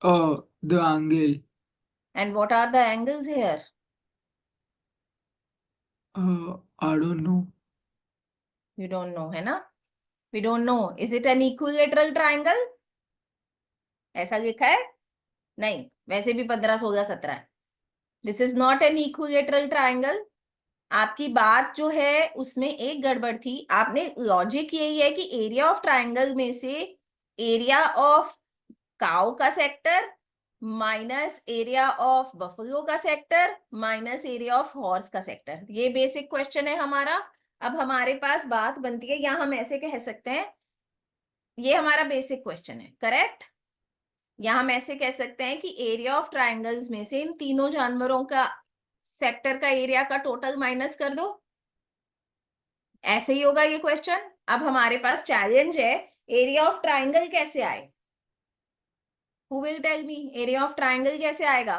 Oh, the angle. And what are the angles here? I don't know. You don't know है ना, we don't know. Is it an equilateral triangle, ऐसा लिखा है? नहीं, वैसे भी 15 16 17 है, this is not an equilateral triangle. आपकी बात जो है उसमें एक गड़बड़ थी। आपने लॉजिक यही है कि एरिया ऑफ ट्राइंगल में से एरिया ऑफ काउ का sector minus area of buffalo का sector minus area of horse का सेक्टर, ये बेसिक क्वेश्चन है हमारा। अब हमारे पास बात बनती है, या हम ऐसे कह सकते हैं ये हमारा बेसिक क्वेश्चन है, करेक्ट। या हम ऐसे कह सकते हैं कि एरिया ऑफ ट्राइंगल्स में से इन तीनों जानवरों का सेक्टर का एरिया का टोटल माइनस कर दो, ऐसे ही होगा ये क्वेश्चन। अब हमारे पास चैलेंज है, एरिया ऑफ ट्राइंगल कैसे आए? Who will tell me area of triangle कैसे आएगा?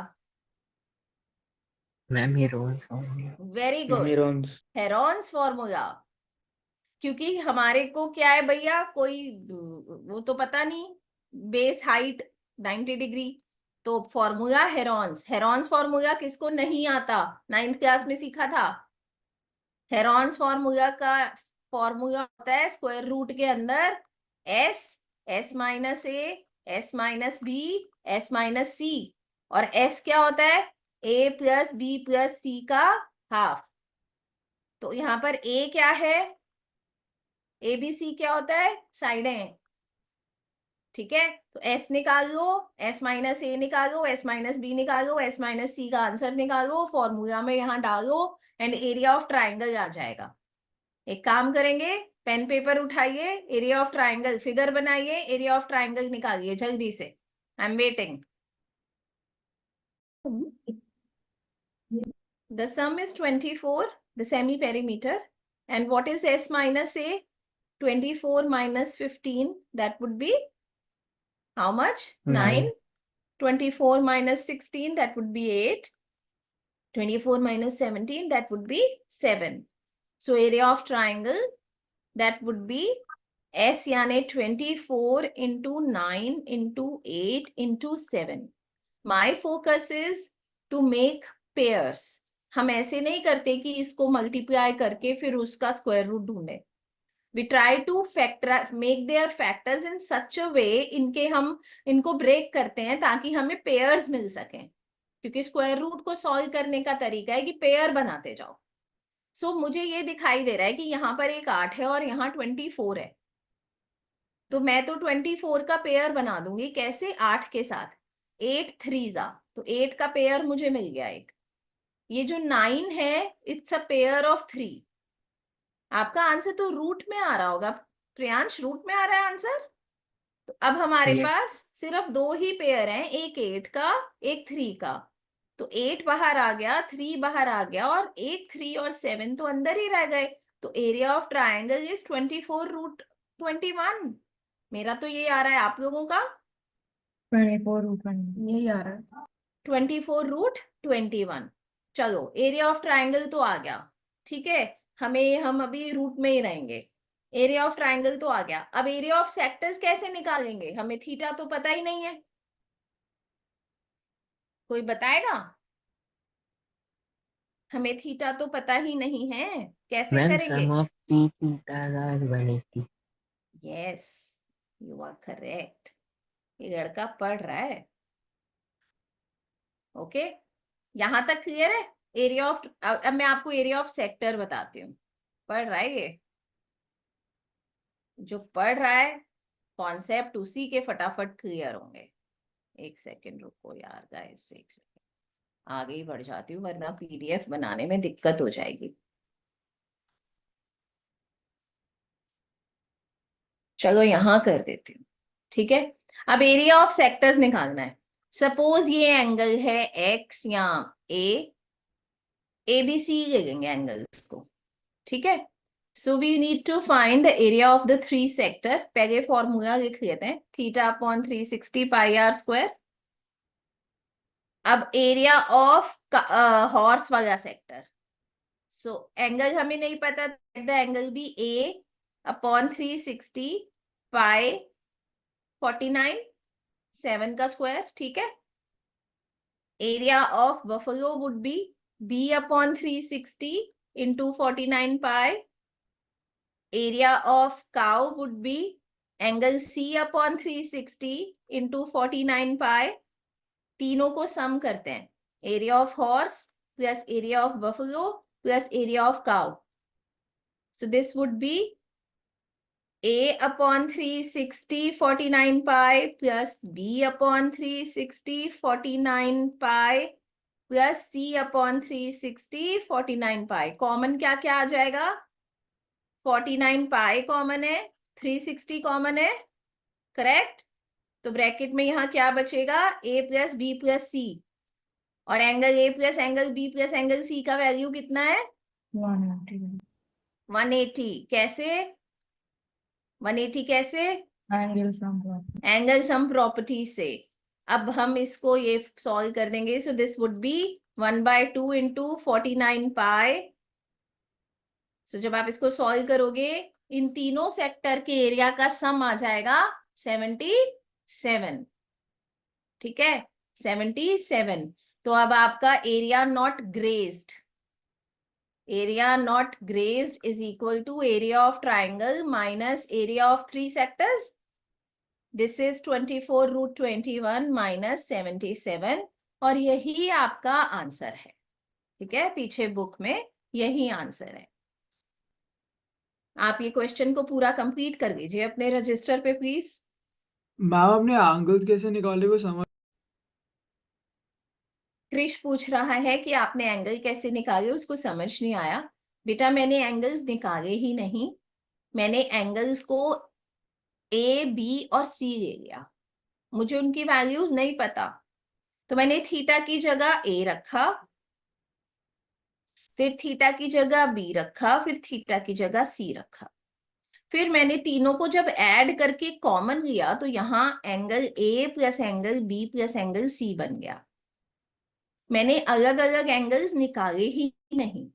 Ma'am Heron's formula. Very good, Heron's. Heron's formula. क्योंकि हमारे को क्या है भैया, कोई वो तो पता नहीं, बेस हाइट 90 डिग्री, तो फॉर्मूला हेरॉन्स। हेरॉन्स फॉर्मूला किसको नहीं आता? 9th क्लास में सीखा था। हेरॉन्स फॉर्मूला का फॉर्मूला होता है स्क्वायर रूट के अंदर S, S minus A, S minus B, S minus C, और एस क्या होता है? A plus B plus C का हाफ। तो यहाँ पर ए क्या है? ए बी सी क्या होता है? साइडें, ठीक है। तो एस निकालो, एस माइनस ए निकालो, एस माइनस बी निकालो, एस माइनस सी का आंसर निकालो, फॉर्मूला में यहाँ डालो एंड एरिया ऑफ ट्राइंगल आ जाएगा। एक काम करेंगे, पेन पेपर उठाइए, एरिया ऑफ ट्राइंगल फिगर बनाइए, एरिया ऑफ ट्राइंगल निकालिए जल्दी से। I am waiting. The sum is 24, the semi perimeter, and what is s minus a? 24 minus 15, that would be how much? 9. 24 minus 16, that would be 8. 24 minus 17, that would be 7. So area of triangle, that would be S यानी 24 into 9 into 8 into 7. My focus is to make pairs. हम ऐसे नहीं करते कि इसको मल्टीप्लाई करके फिर उसका स्क्वायर रूट ढूंढे। We try to make their factors in such a way, इनको ब्रेक करते हैं ताकि हमें पेयर्स मिल सकें, क्योंकि स्क्वायर रूट को सॉल्व करने का तरीका है कि पेयर बनाते जाओ। सो मुझे ये दिखाई दे रहा है कि यहाँ पर एक 8 है और यहाँ 24 है, तो मैं तो 24 का पेयर बना दूंगी। कैसे? 8 के साथ 8 3 तो 8 का पेयर मुझे मिल गया एक। ये जो 9 है, इट्स अ पेयर ऑफ 3। आपका आंसर तो रूट में आ रहा होगा प्रियांश, रूट में आ रहा है आंसर। तो अब हमारे Yes. पास सिर्फ 2 ही पेयर हैं, एक 8 का एक 3 का। तो 8 बाहर आ गया, 3 बाहर आ गया, और 8 3 और 7 तो अंदर ही रह गए। तो area of triangle is 24 root 21। मेरा तो ये आ रहा है, आप लोगों का 24 रूट 1 यही आ रहा है, 24 रूट 21। चलो एरिया ऑफ ट्राइंगल तो आ गया, ठीक है। हम अभी रूट में ही रहेंगे। एरिया ऑफ ट्राइंगल तो आ गया। अब एरिया ऑफ सेक्टर्स कैसे निकालेंगे? हमें थीटा तो पता ही नहीं है, कोई बताएगा? हमें थीटा तो पता ही नहीं है, कैसे मैम करेंगे? Sum of 3 thetas are 180। Yes, you are correct. ये लड़का पढ़ रहा है। ओके, यहां तक क्लियर है? एरिया ऑफ, अब मैं आपको एरिया ऑफ सेक्टर बताती हूँ। पढ़ रहा है ये, जो पढ़ रहा है कॉन्सेप्ट उसी के फटाफट क्लियर होंगे। एक सेकेंड रुको यार गाइस, एक सेकेंड, आगे ही बढ़ जाती हूँ वरना पीडीएफ बनाने में दिक्कत हो जाएगी। चलो यहां कर देती हूँ, ठीक है। अब एरिया ऑफ सेक्टर्स निकालना है। सपोज ये एंगल है एक्स या ए बी सी ले लेंगे एंगल्स को, ठीक है। So we need to find the area of the 3 sector. पहले फॉर्मूला लिख लेते हैं, theta upon 360 pi r square. अब एरिया ऑफ हॉर्स वाला सेक्टर, सो एंगल हमें नहीं पता, the angle be A upon 360 pi 49 7 का स्क्वायर, ठीक है। Area of buffalo would be B upon 360 into 49 pi. Area of cow would be angle C upon 360 into 49 पाई। तीनों को सम करते हैं। area of horse plus area of buffalo plus area of cow. So this would be A upon 360 49 pi plus B upon 360 49 pi plus C upon 360 49 pi. Common क्या क्या आ जाएगा? 49 पाई कॉमन है, 360 कॉमन है, करेक्ट? तो ब्रैकेट में यहाँ क्या बचेगा? A प्लस बी प्लस सी, और angle A plus angle B plus angle C का वैल्यू कितना है? 180। कैसे 180? कैसे? एंगल सम प्रॉपर्टी से। अब हम इसको ये सॉल्व कर देंगे। So this would B 1/2 into 49 पाई। सो जब आप इसको सॉल्व करोगे, इन तीनों सेक्टर के एरिया का सम आ जाएगा 77। ठीक है, 77। तो अब आपका area not grazed, area not grazed is equal to area of triangle minus area of 3 sectors. This is 24√21 minus 77, और यही आपका आंसर है। ठीक है, पीछे बुक में यही आंसर है। आप ये क्वेश्चन को पूरा कंप्लीट कर लीजिए अपने रजिस्टर पे प्लीज। मैम आपने एंगल कैसे निकाले वो समझ। क्रिश पूछ रहा है कि आपने एंगल कैसे निकाले, उसको समझ नहीं आया। बेटा मैंने एंगल्स निकाले ही नहीं, मैंने एंगल्स को ए बी और सी ले लिया। मुझे उनकी वैल्यूज नहीं पता, तो मैंने थीटा की जगह ए रखा, फिर थीटा की जगह बी रखा, फिर थीटा की जगह सी रखा। फिर मैंने तीनों को जब ऐड करके कॉमन लिया तो यहाँ angle A plus angle B plus angle C बन गया। मैंने अलग अलग एंगल्स निकाले ही नहीं,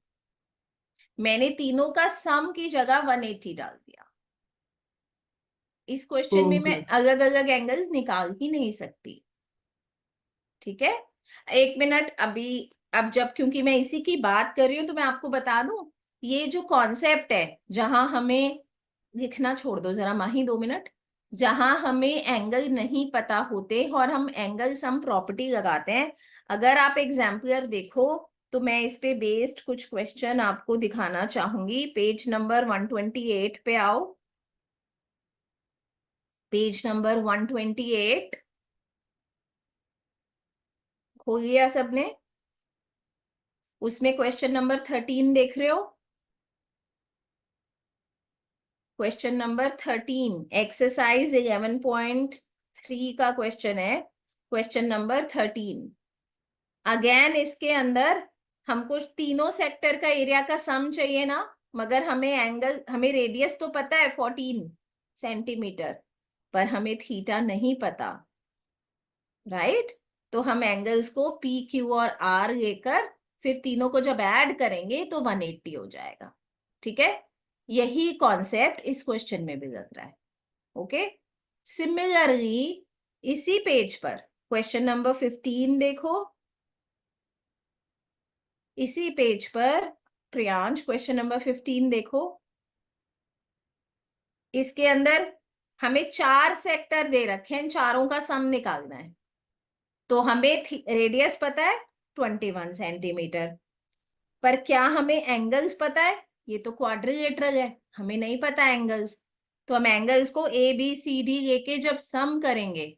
मैंने तीनों का सम की जगह 180 डाल दिया। इस क्वेश्चन में मैं अलग अलग एंगल्स निकाल ही नहीं सकती। ठीक है, एक मिनट अभी। अब जब क्योंकि मैं इसी की बात कर रही हूं तो मैं आपको बता दूं, ये जो कॉन्सेप्ट है जहां हमें लिखना छोड़ दो जरा माही 2 मिनट, जहां हमें एंगल नहीं पता होते और हम एंगल सम प्रॉपर्टी लगाते हैं। अगर आप एग्जाम्पलर देखो तो मैं इस पे बेस्ड कुछ क्वेश्चन आपको दिखाना चाहूंगी। पेज नंबर 128 पे आओ, पेज नंबर 128 खोल लिया सबने? उसमें क्वेश्चन नंबर 13 देख रहे हो? क्वेश्चन नंबर 13 एक्सरसाइज 11.3 का क्वेश्चन है, क्वेश्चन नंबर 13। अगेन इसके अंदर हमको तीनों सेक्टर का एरिया का सम चाहिए ना, मगर हमें रेडियस तो पता है 14 सेंटीमीटर, पर हमें थीटा नहीं पता, राइट? तो हम एंगल्स को पी क्यू और आर लेकर फिर तीनों को जब ऐड करेंगे तो 180 हो जाएगा। ठीक है, यही कॉन्सेप्ट इस क्वेश्चन में भी लग रहा है। ओके, सिमिलरली इसी पेज पर क्वेश्चन नंबर 15 देखो, इसी पेज पर प्रियांश क्वेश्चन नंबर 15 देखो। इसके अंदर हमें 4 सेक्टर दे रखे हैं, चारों का सम निकालना है। तो हमें रेडियस पता है 21 सेंटीमीटर, पर क्या हमें एंगल्स पता है? ये तो क्वाड्रिलेटरल है, हमें नहीं पता एंगल्स। तो हम एंगल्स को ए बी सी डी लेके जब सम करेंगे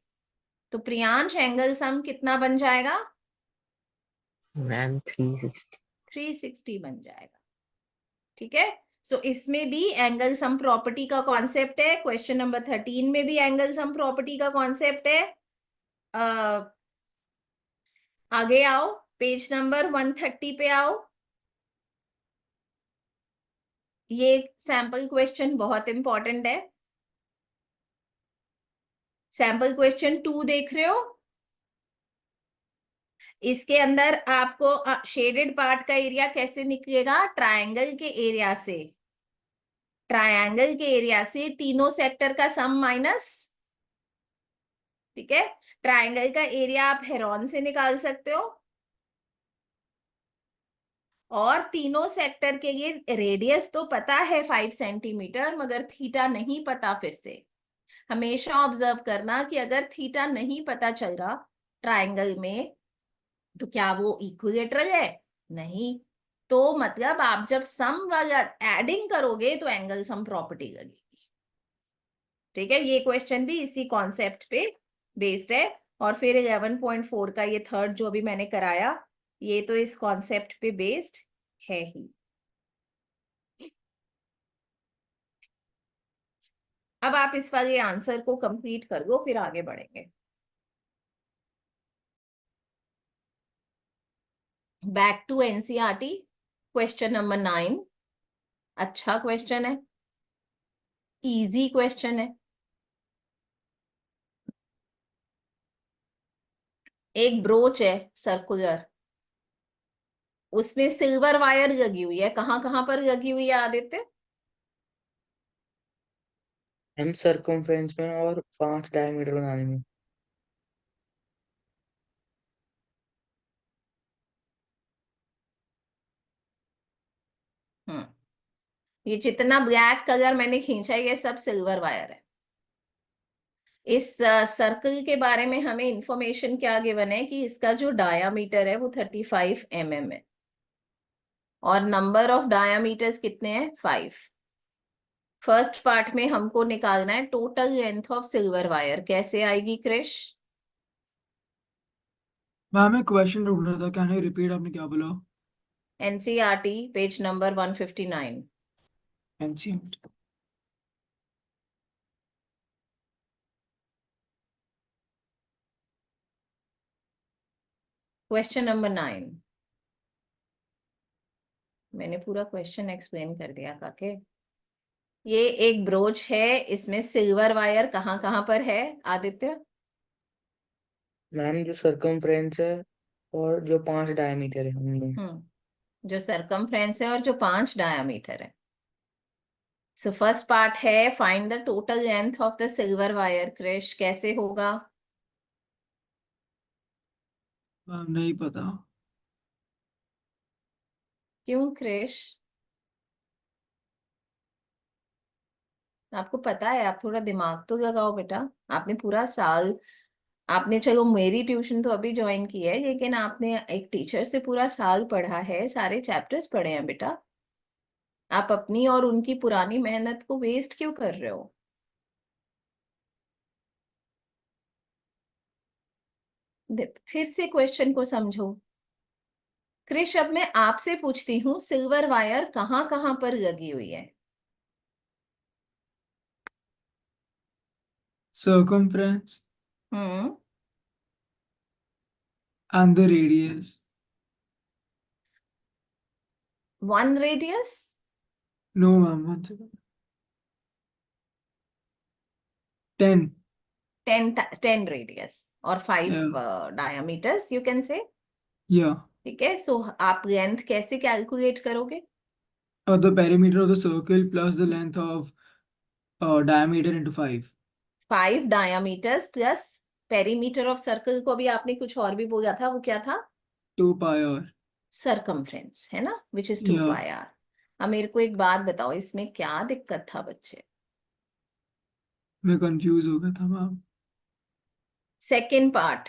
तो प्रियांश एंगल सम कितना बन जाएगा? मैम 360 बन जाएगा। ठीक है, सो इसमें भी एंगल सम प्रॉपर्टी का कॉन्सेप्ट है। क्वेश्चन नंबर 13 में भी एंगल सम प्रॉपर्टी का कॉन्सेप्ट है। आगे आओ, पेज नंबर 130 पे आओ। ये सैंपल क्वेश्चन बहुत इंपॉर्टेंट है। सैंपल क्वेश्चन 2 देख रहे हो? इसके अंदर आपको शेडेड पार्ट का एरिया कैसे निकलेगा? ट्रायंगल के एरिया से, ट्रायंगल के एरिया से तीनों सेक्टर का सम माइनस। ठीक है, ट्रायंगल का एरिया आप हेरोन से निकाल सकते हो, और तीनों सेक्टर के लिए रेडियस तो पता है 5 सेंटीमीटर, मगर थीटा नहीं पता। फिर से हमेशा ऑब्जर्व करना कि अगर थीटा नहीं पता चल रहा ट्रायंगल में तो क्या वो इक्विलेटरल है? नहीं। तो मतलब आप जब सम वाला एडिंग करोगे तो एंगल सम प्रॉपर्टी लगेगी। ठीक है, ये क्वेश्चन भी इसी कॉन्सेप्ट पे बेस्ड है। और फिर 11.4 का ये थर्ड जो अभी मैंने कराया, ये तो इस कॉन्सेप्ट पे बेस्ड है ही। अब आप इस वाले आंसर को कंप्लीट कर लो, फिर आगे बढ़ेंगे। Back to NCERT, question number 9। अच्छा क्वेश्चन है, इजी क्वेश्चन है। एक ब्रोच है सर्कुलर, उसमें सिल्वर वायर लगी हुई है। कहाँ कहाँ पर लगी हुई है आदित्य? हम सरकमफ्रेंस में और 5 डायमीटर बनाने में। ये जितना ब्लैक कलर मैंने खींचा है ये सब सिल्वर वायर है। इस सर्कल के बारे में हमें इंफॉर्मेशन क्या गिवन है कि इसका जो डायामीटर है वो 35 mm है, और नंबर ऑफ डायामीटर्स कितने हैं? 5। फर्स्ट पार्ट में हमको निकालना है total length of silver wire. कैसे आएगी क्रिश? मैम मैं क्वेश्चन ढूंढ रहा था, कैन यू रिपीट, आपने क्या बोला? NCERT page number 159। NCM. Question number 9। मैंने पूरा क्वेश्चन एक्सप्लेन कर दिया काके। ये एक ब्रोच है, इसमें सिल्वर वायर कहाँ कहाँ पर है आदित्य? मैम जो सरकमफ्रेंस है और जो 5 डायमीटर है उनमें। जो सरकमफ्रेंस है और जो 5 डायामीटर है। सो फर्स्ट पार्ट है find the total length of the silver wire. Krish कैसे होगा? मैम नहीं पता। क्यों क्रिश? आपको पता है, आप थोड़ा दिमाग तो लगाओ बेटा। आपने पूरा साल, आपने चलो मेरी ट्यूशन तो अभी ज्वाइन की है, लेकिन आपने एक टीचर से पूरा साल पढ़ा है, सारे चैप्टर्स पढ़े हैं बेटा। आप अपनी और उनकी पुरानी मेहनत को वेस्ट क्यों कर रहे हो? फिर से क्वेश्चन को समझो। क्रिश, अब मैं आपसे पूछती हूँ सिल्वर वायर कहाँ कहाँ पर लगी हुई है? Circumference hmm and the radius. 1 radius? No, ma'am, 1 second. 10. 10 radius और 5 Yeah. Diameters you can say. Yeah. ठीक है, सो आप लेंथ कैसे कैलकुलेट करोगे? The perimeter of the circle plus the length of diameter into 5. 5 diameters plus perimeter of circle को भी आपने कुछ और भी बोला था, वो क्या था? 2 pi r. सरकमफ्रेंस है ना, which is 2 Yeah. Pi r. अब मेरे को एक बात बताओ, इसमें क्या दिक्कत था बच्चे? मैं कंफ्यूज हो गया था ma'am. Second part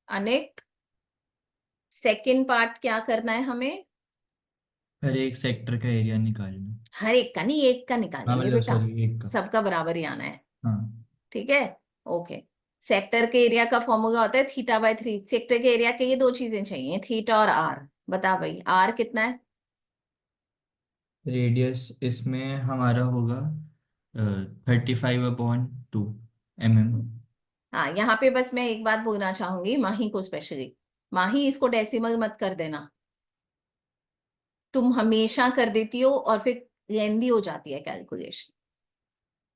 Anik, second part क्या करना है हमें? हर एक सेक्टर का एरिया निकालना। हर एक का नहीं, एक का हाँ निकालेंगे मतलब बेटा, सॉरी, एक का। सबका बराबर ही आना है। हाँ ठीक है, ओके। सेक्टर के एरिया का फॉर्मूला होता है θ/3। सेक्टर के एरिया के लिए दो चीजें चाहिए, थीटा और आर। बता भाई, आर कितना है? रेडियस इसमें हमारा होगा 35/2 mm। हाँ, यहाँ पे बस मैं एक बात बोलना चाहूंगी माही को स्पेशली। माही, इसको डेसिमल मत कर देना, तुम हमेशा कर देती हो और फिर लेंदी हो जाती है कैलकुलेशन।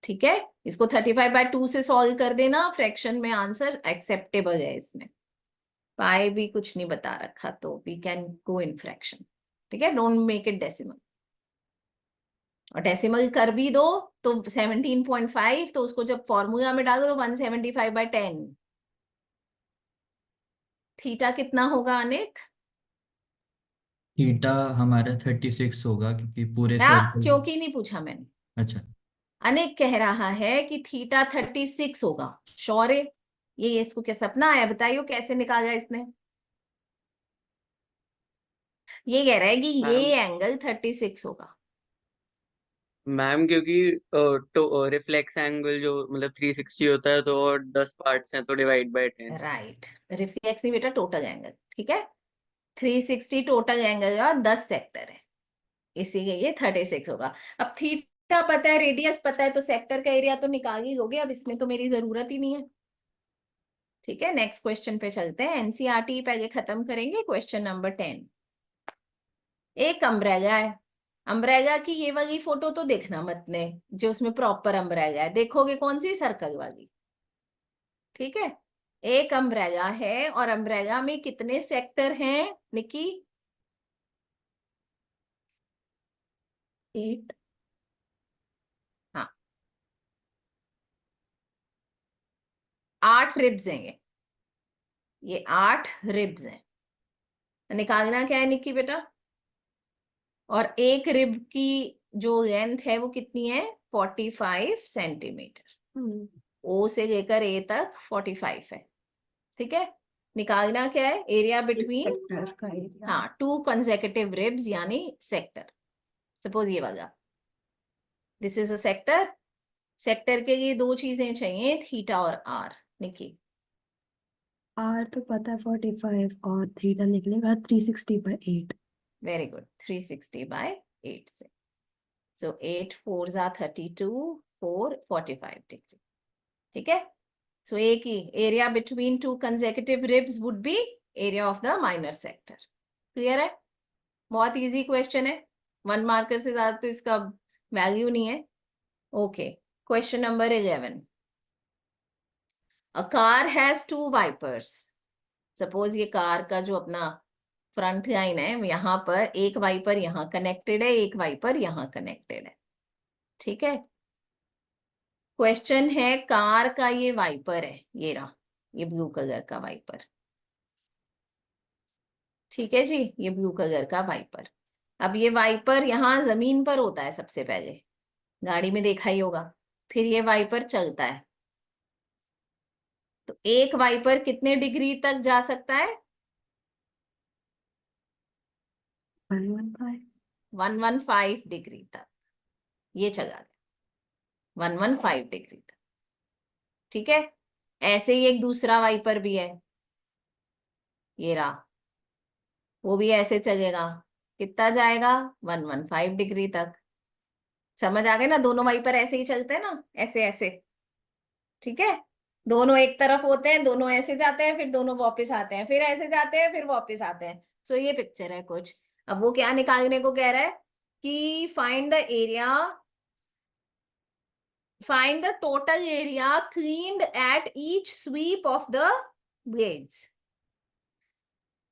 ठीक है, इसको 35/2 से सॉल्व कर देना, फ्रैक्शन में आंसर एक्सेप्टेबल है। इसमें पाई भी कुछ नहीं बता रखा तो we can go in fraction. ठीक है, डोंट मेक इट डेसिमल। और डेसिमल कर भी दो तो 17.5, तो उसको जब फॉर्मूला में डालो तो 175/10। थीटा कितना होगा अनिक? थीटा हमारा 36 होगा क्योंकि पूरे क्या? सर्कल। क्योंकि नहीं पूछा मैंने। अच्छा। अनिक कह रहा है कि थीटा 36 होगा। श्योर है? ये इसको क्या सपना आया? बताइयो कैसे निकाला इसने? ये कह रहा है कि ये एंगल 36 होगा। मैम क्योंकि रिफ्लेक्स एंगल जो मतलब 360 होता है तो 10 पार्ट्स हैं तो डिवाइड बाय 10। राइट, रिफ्लेक्स नहीं बेटा, टोटल एंगल। ठीक है, 360 टोटल एंगल का 10 सेक्टर है, इसीलिए ये 36 होगा। अब थीटा पता है, रेडियस पता है, तो सेक्टर का एरिया तो निकाल ही लोगे, अब इसमें तो मेरी जरूरत ही नहीं है। ठीक है, नेक्स्ट क्वेश्चन पे चलते हैं। एनसीईआरटी पहले खत्म करेंगे। Question number 10। एक अम्ब्रेला है। अम्ब्रेला की ये वाली फोटो तो देखना मत ने, जो उसमें प्रॉपर अम्ब्रेला है, देखोगे कौन सी? सर्कल वाली। ठीक है, एक अम्ब्रेला है और अम्ब्रेला में कितने सेक्टर हैं निकी? 8। हाँ, 8 रिब्स हैं ये 8 रिब्स हैं। निकालना क्या है निकी बेटा? और एक रिब की जो लेंथ है वो कितनी है? 45 सेंटीमीटर। ओ से लेकर ए तक 45 है। ठीक है, निकालना क्या है? एरिया बिटवीन, सेक्टर का एरिया। हाँ, 2 कंसेक्यूटिव रिब्स यानी सेक्टर। सपोज ये वाला, this is a sector. Sector के लिए दो चीजें चाहिए, थीटा और आर। निकी, आर तो पता है 45 और थीटा निकलेगा 360/8। वेरी गुड, 360/8 से। सो 8 4 जा 32, 4 45 डिग्री। ठीक है, सो एक ही area between 2 consecutive ribs would be area of the minor sector. Clear है? बहुत इजी क्वेश्चन है, 1 मार्कर से ज्यादा तो इसका वैल्यू नहीं है। Okay, question number 11। A car has 2 wipers. Suppose ये कार का जो अपना फ्रंट लाइन है, यहाँ पर एक वाइपर यहाँ कनेक्टेड है, एक वाइपर यहाँ कनेक्टेड है। ठीक है, क्वेश्चन है कार का ये वाइपर है, ये रहा, ये ब्लू कलर का वाइपर। ठीक है जी, ये ब्लू कलर का वाइपर। अब ये वाइपर यहाँ जमीन पर होता है सबसे पहले, गाड़ी में देखा ही होगा। फिर ये वाइपर चलता है, तो एक वाइपर कितने डिग्री तक जा सकता है? 115। 115 डिग्री तक ये चला गया, 115 डिग्री तक। ठीक है, ऐसे ही एक दूसरा वाइपर भी है, ये रहा, वो भी ऐसे चलेगा, कितना जाएगा? 115 डिग्री तक। समझ आ गए ना? दोनों वाइपर ऐसे ही चलते हैं ना, ऐसे ऐसे। ठीक है, दोनों एक तरफ होते हैं, दोनों ऐसे जाते हैं, फिर दोनों वापस आते हैं, फिर ऐसे जाते हैं, फिर वापस आते हैं। सो ये पिक्चर है कुछ। अब वो क्या निकालने को कह रहा है कि find the area, find the total area cleaned at each sweep of the blades.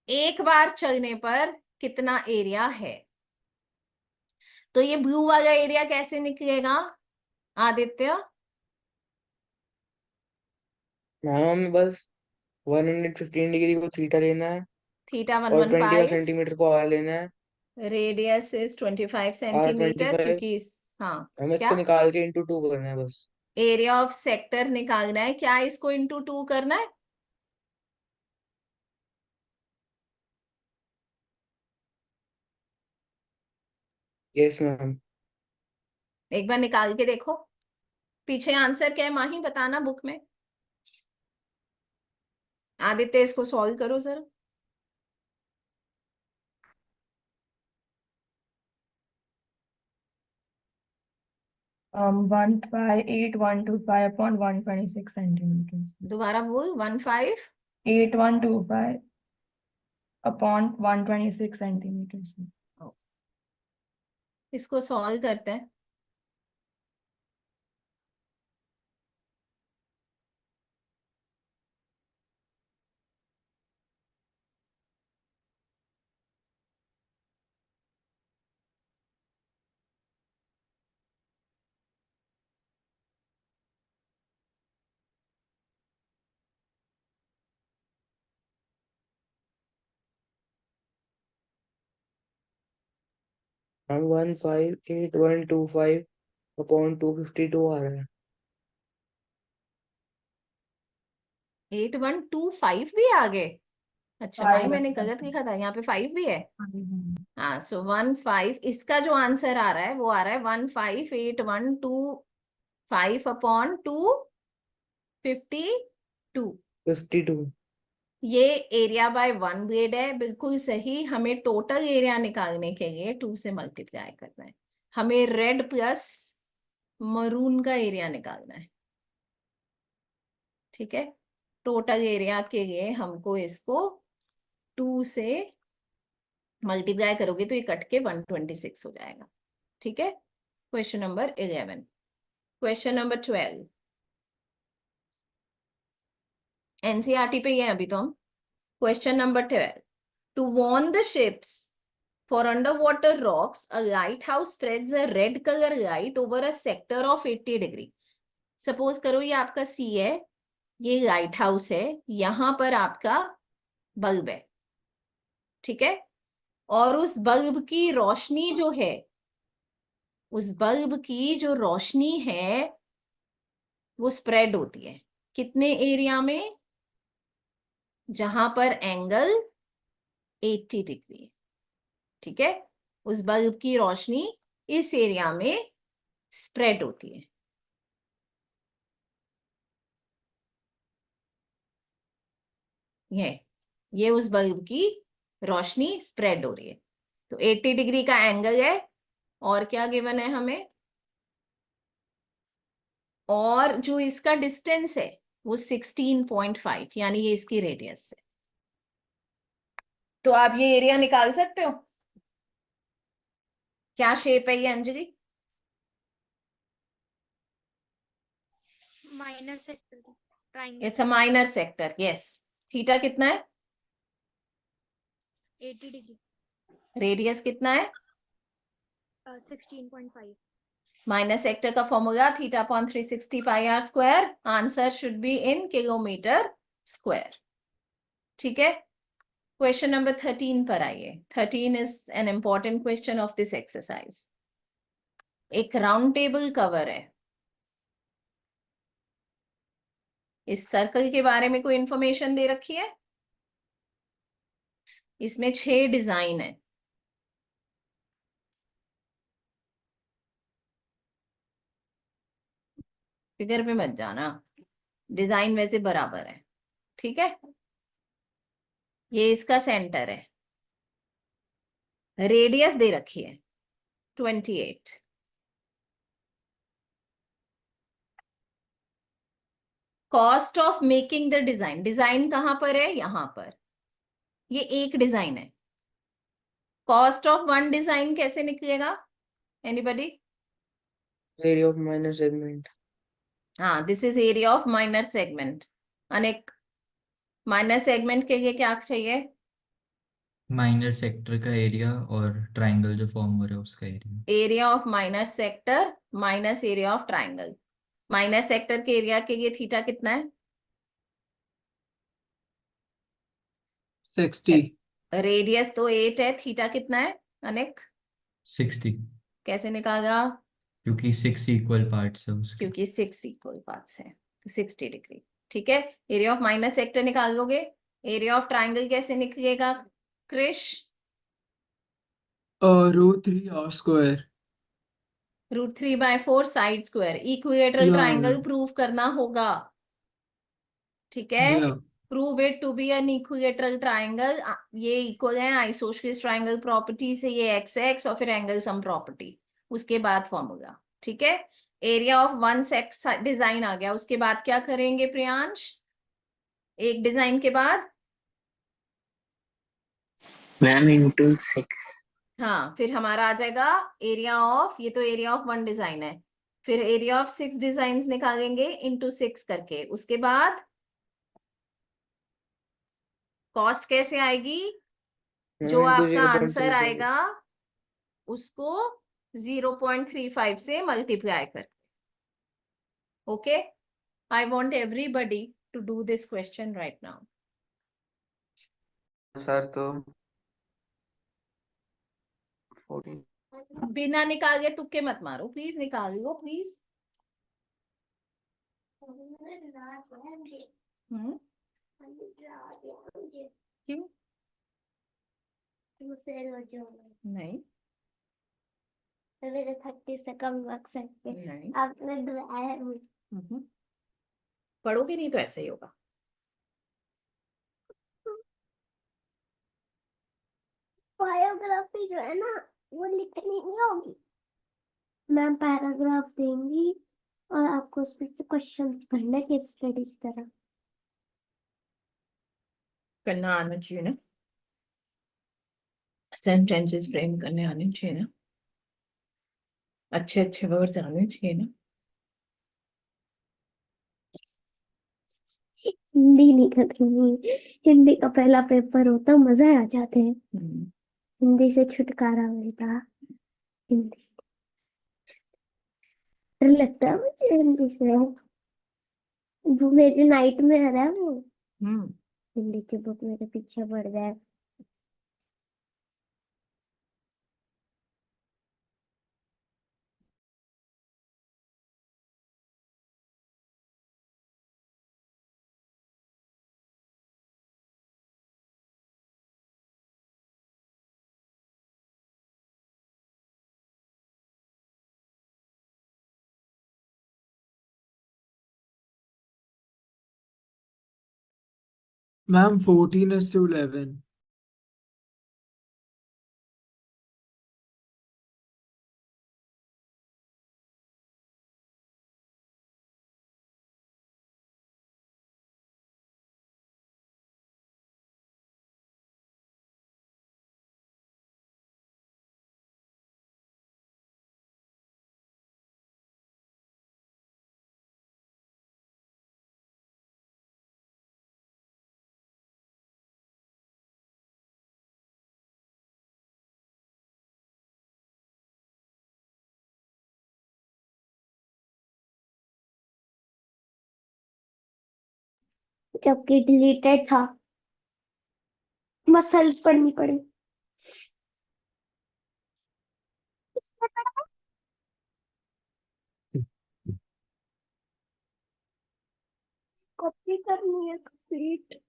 एक बार चलने पर कितना एरिया है? तो ये ब्लू वाला एरिया कैसे निकलेगा आदित्य? मैम हमें बस 115 डिग्री को थीटा लेना है थीटा और 25 115, सेंटीमीटर को आर लेना है। रेडियस इज 25 आर सेंटीमीटर, 25, क्योंकि हाँ, हमें क्या इसको निकाल के इंटू 2 करना है बस। एरिया ऑफ सेक्टर निकालना है, क्या इसको इंटू 2 करना है? Yes ma'am. एक बार निकाल के देखो, पीछे आंसर क्या है माही, बताना बुक में। आदित्य इसको सॉल्व करो जरा। Um, 158,125 upon 126 centimeters. दोबारा बोल, 15 8125 upon 126 centimeters. इसको सॉल्व करते हैं। हम 158,125 अपॉन 252 आ रहा है। 8125 भी आ गए? अच्छा भाई, 5 मैंने गलत लिखा था, यहाँ पे 5 भी है। हाँ, सो 15, इसका जो आंसर आ रहा है वो आ रहा है 158125 अपॉन 252। 52। ये एरिया बाय 1 ग्रेड है, बिल्कुल सही। हमें टोटल एरिया निकालने के लिए 2 से मल्टीप्लाई करना है। हमें रेड प्लस मरून का एरिया निकालना है, ठीक है। टोटल एरिया के लिए हमको इसको 2 से मल्टीप्लाई करोगे तो ये कट के 126 हो जाएगा, ठीक है। Question number 11। Question number 12 NCERT पे ही है अभी तो हम। Question number 12, to warn the ships for underwater rocks, a lighthouse spreads a red color light over a sector of 80 degree. Suppose करो ये आपका सी है, ये लाइट हाउस है, यहां पर आपका बल्ब है, ठीक है। और उस बल्ब की रोशनी जो है, उस बल्ब की जो रोशनी है वो स्प्रेड होती है कितने एरिया में? जहां पर एंगल 80 डिग्री है, ठीक है। उस बल्ब की रोशनी इस एरिया में स्प्रेड होती है। ये उस बल्ब की रोशनी स्प्रेड हो रही है। तो 80 डिग्री का एंगल है, और क्या गिवन है हमें, और जो इसका डिस्टेंस है वो 16.5, यानी ये इसकी रेडियस है। तो आप ये एरिया निकाल सकते हो। क्या शेप है ये Anjali? Minor sector triangle it's a minor sector, yes. Theta कितना है? 80 डिग्री रेडियस कितना है? 16.5 माइनर सेक्टर का formula theta upon 360 pi r square. Answer should be in kilometer square, ठीक है। क्वेश्चन नंबर 13 पर आइए। 13 is an important question of this exercise. एक राउंड टेबल कवर है। इस सर्कल के बारे में कोई इंफॉर्मेशन दे रखी है? इसमें 6 डिजाइन है। फिगर पे मत जाना, डिजाइन वैसे बराबर है, ठीक है। ये इसका सेंटर है। रेडियस दे रखी है 28। Cost of making the design, design कहां पर है? यहां पर। ये एक डिजाइन है। कॉस्ट ऑफ वन डिजाइन कैसे निकलेगा? Anybody? Area of minor segment. हाँ, this is area of minor segment. अनेक माइनर सेगमेंट के लिए क्या चाहिए? माइनर सेक्टर का एरिया और ट्राइंगल जो फॉर्म हो रहा है उसका area. Area of minor sector minus area of triangle. Minor sector के एरिया के लिए थीटा कितना है? 60। रेडियस तो 8 है, थीटा कितना है अनेक? 60, कैसे निकाला? क्योंकि 6 इक्वल पार्ट्स है उसके। क्योंकि 6 इक्वल पार्ट्स है, तो 60 डिग्री, ठीक है। एरिया ऑफ माइनर सेक्टर निकालोगे। एरिया ऑफ ट्राइंगल कैसे निकलेगा Krish? √3 r square. √3/4 side square. Equilateral triangle prove करना होगा, ठीक है। Yeah. Prove it to be an equilateral triangle. ये इक्वल है आइसोसेलेस ट्राइंगल प्रॉपर्टी से, ये एक्स एक्स और फिर एंगल सम प्रॉपर्टी, उसके बाद फॉर्मूला, ठीक है। Area of one set design आ गया, उसके बाद क्या करेंगे प्रियांश? एक डिजाइन के बाद मैम into 6. हाँ, फिर हमारा आ जाएगा एरिया ऑफ, ये तो एरिया ऑफ वन डिजाइन है, फिर एरिया ऑफ 6 डिजाइन निकालेंगे इंटू 6 करके। उसके बाद कॉस्ट कैसे आएगी? जो into आपका आंसर 0.35। आएगा उसको 0.35 से मल्टीप्लाई कर। Okay, I want everybody to do this question right now. Sir तो 14। बिना निकाले तुक्के मत मारो प्लीज, निकाल लो प्लीज। क्यों? फेल हो जाऊंगी। नहीं मेरे 30 से कम मार्क्स है नहीं। आपने डराया है मुझे। पढ़ोगे नहीं तो ऐसे ही होगा। बायोग्राफी जो है ना वो लिखनी नहीं होगी, मैम पैराग्राफ देंगी और आपको उसमें से क्वेश्चन पढ़ना केस स्टडी की तरह। करना आना चाहिए ना, सेंटेंसेस फ्रेम करने आने चाहिए ना, अच्छे अच्छे वर्ड्स आने चाहिए ना। हिंदी नहीं कर रही, हिंदी का पहला पेपर होता मजा आ जाते हैं, हिंदी से छुटकारा मिलता। हिंदी डर लगता है मुझे हिंदी से, वो मेरे नाइट में आ रहा है वो, हिंदी की बुक मेरे पीछे पड़ जाए। Ma'am, 14:11. जबकि डिलीटेड था, मसल्स पढ़नी पड़ी। कॉपी करनी है कंप्लीट।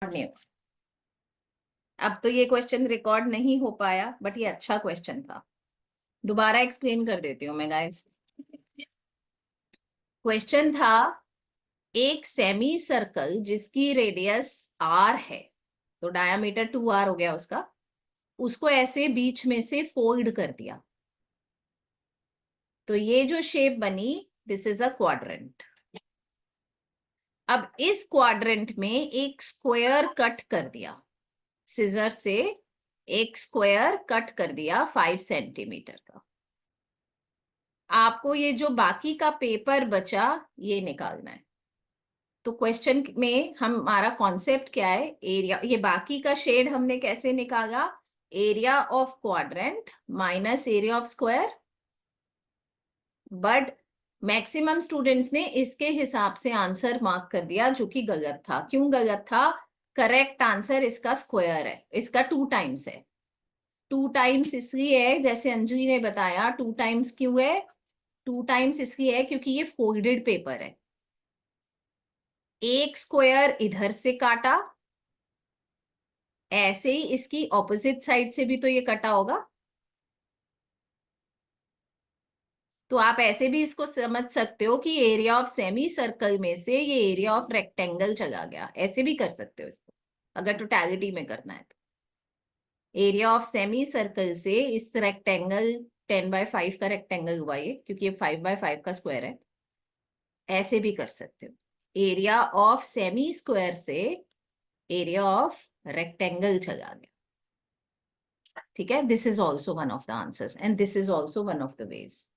नहीं, अब तो ये क्वेश्चन रिकॉर्ड नहीं हो पाया, बट ये अच्छा क्वेश्चन था। दोबारा एक्सप्लेन कर देती हूँ मैं गाइस। क्वेश्चन था, एक सेमी सर्कल जिसकी रेडियस r है, तो डायामीटर 2r हो गया उसका, उसको ऐसे बीच में से फोल्ड कर दिया, तो ये जो शेप बनी, दिस इज अ क्वाड्रेंट। अब इस क्वाड्रेंट में एक स्क्वायर कट कर दिया, सिजर से एक स्क्वायर कट कर दिया 5 सेंटीमीटर का। आपको ये जो बाकी का पेपर बचा ये निकालना है। तो क्वेश्चन में हमारा कॉन्सेप्ट क्या है, एरिया, ये बाकी का शेड हमने कैसे निकाला, area of quadrant minus area of square. But maximum students ने इसके हिसाब से आंसर मार्क कर दिया, जो कि गलत था। क्यों गलत था? करेक्ट आंसर इसका स्क्वायर है, इसका 2 टाइम्स है। 2 टाइम्स इसलिए है, जैसे अंजलि ने बताया, 2 टाइम्स क्यों है? 2 टाइम्स इसलिए है क्योंकि ये फोल्डेड पेपर है। एक स्क्वायर इधर से काटा, ऐसे ही इसकी ऑपोजिट साइड से भी तो ये कटा होगा। तो आप ऐसे भी इसको समझ सकते हो कि एरिया ऑफ सेमी सर्कल में से ये एरिया ऑफ रेक्टेंगल चला गया, ऐसे भी कर सकते हो इसको, अगर टोटलिटी में करना है तो। एरिया ऑफ सेमी सर्कल से इस रेक्टेंगल 10/5 का रेक्टेंगल हुआ ये, क्योंकि ये 5/5 का स्क्वायर है, ऐसे भी कर सकते हो। एरिया ऑफ सेमी स्क्वायर से एरिया ऑफ रेक्टेंगल चला गया। ठीक है, this is also one of the answers and this is also one of the ways.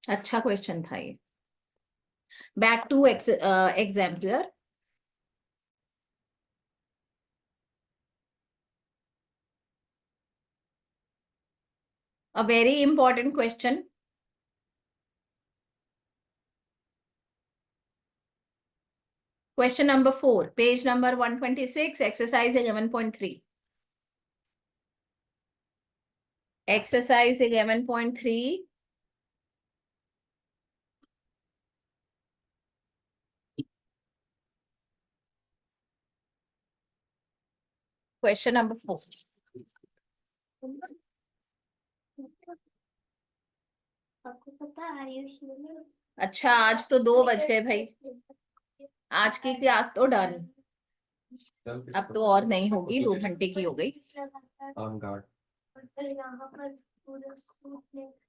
अच्छा क्वेश्चन था ये। Back to exemplar. A very important question. Question number 4, page number 126, exercise 11.3. Exercise 11.3. Question number 4. आपको पता है आयुष ने अच्छा, आज तो 2 बज गए भाई। आज की क्लास तो डन। अब तो और नहीं होगी, 2 घंटे की हो गई। और फिर यहाँ पर पूरा सूट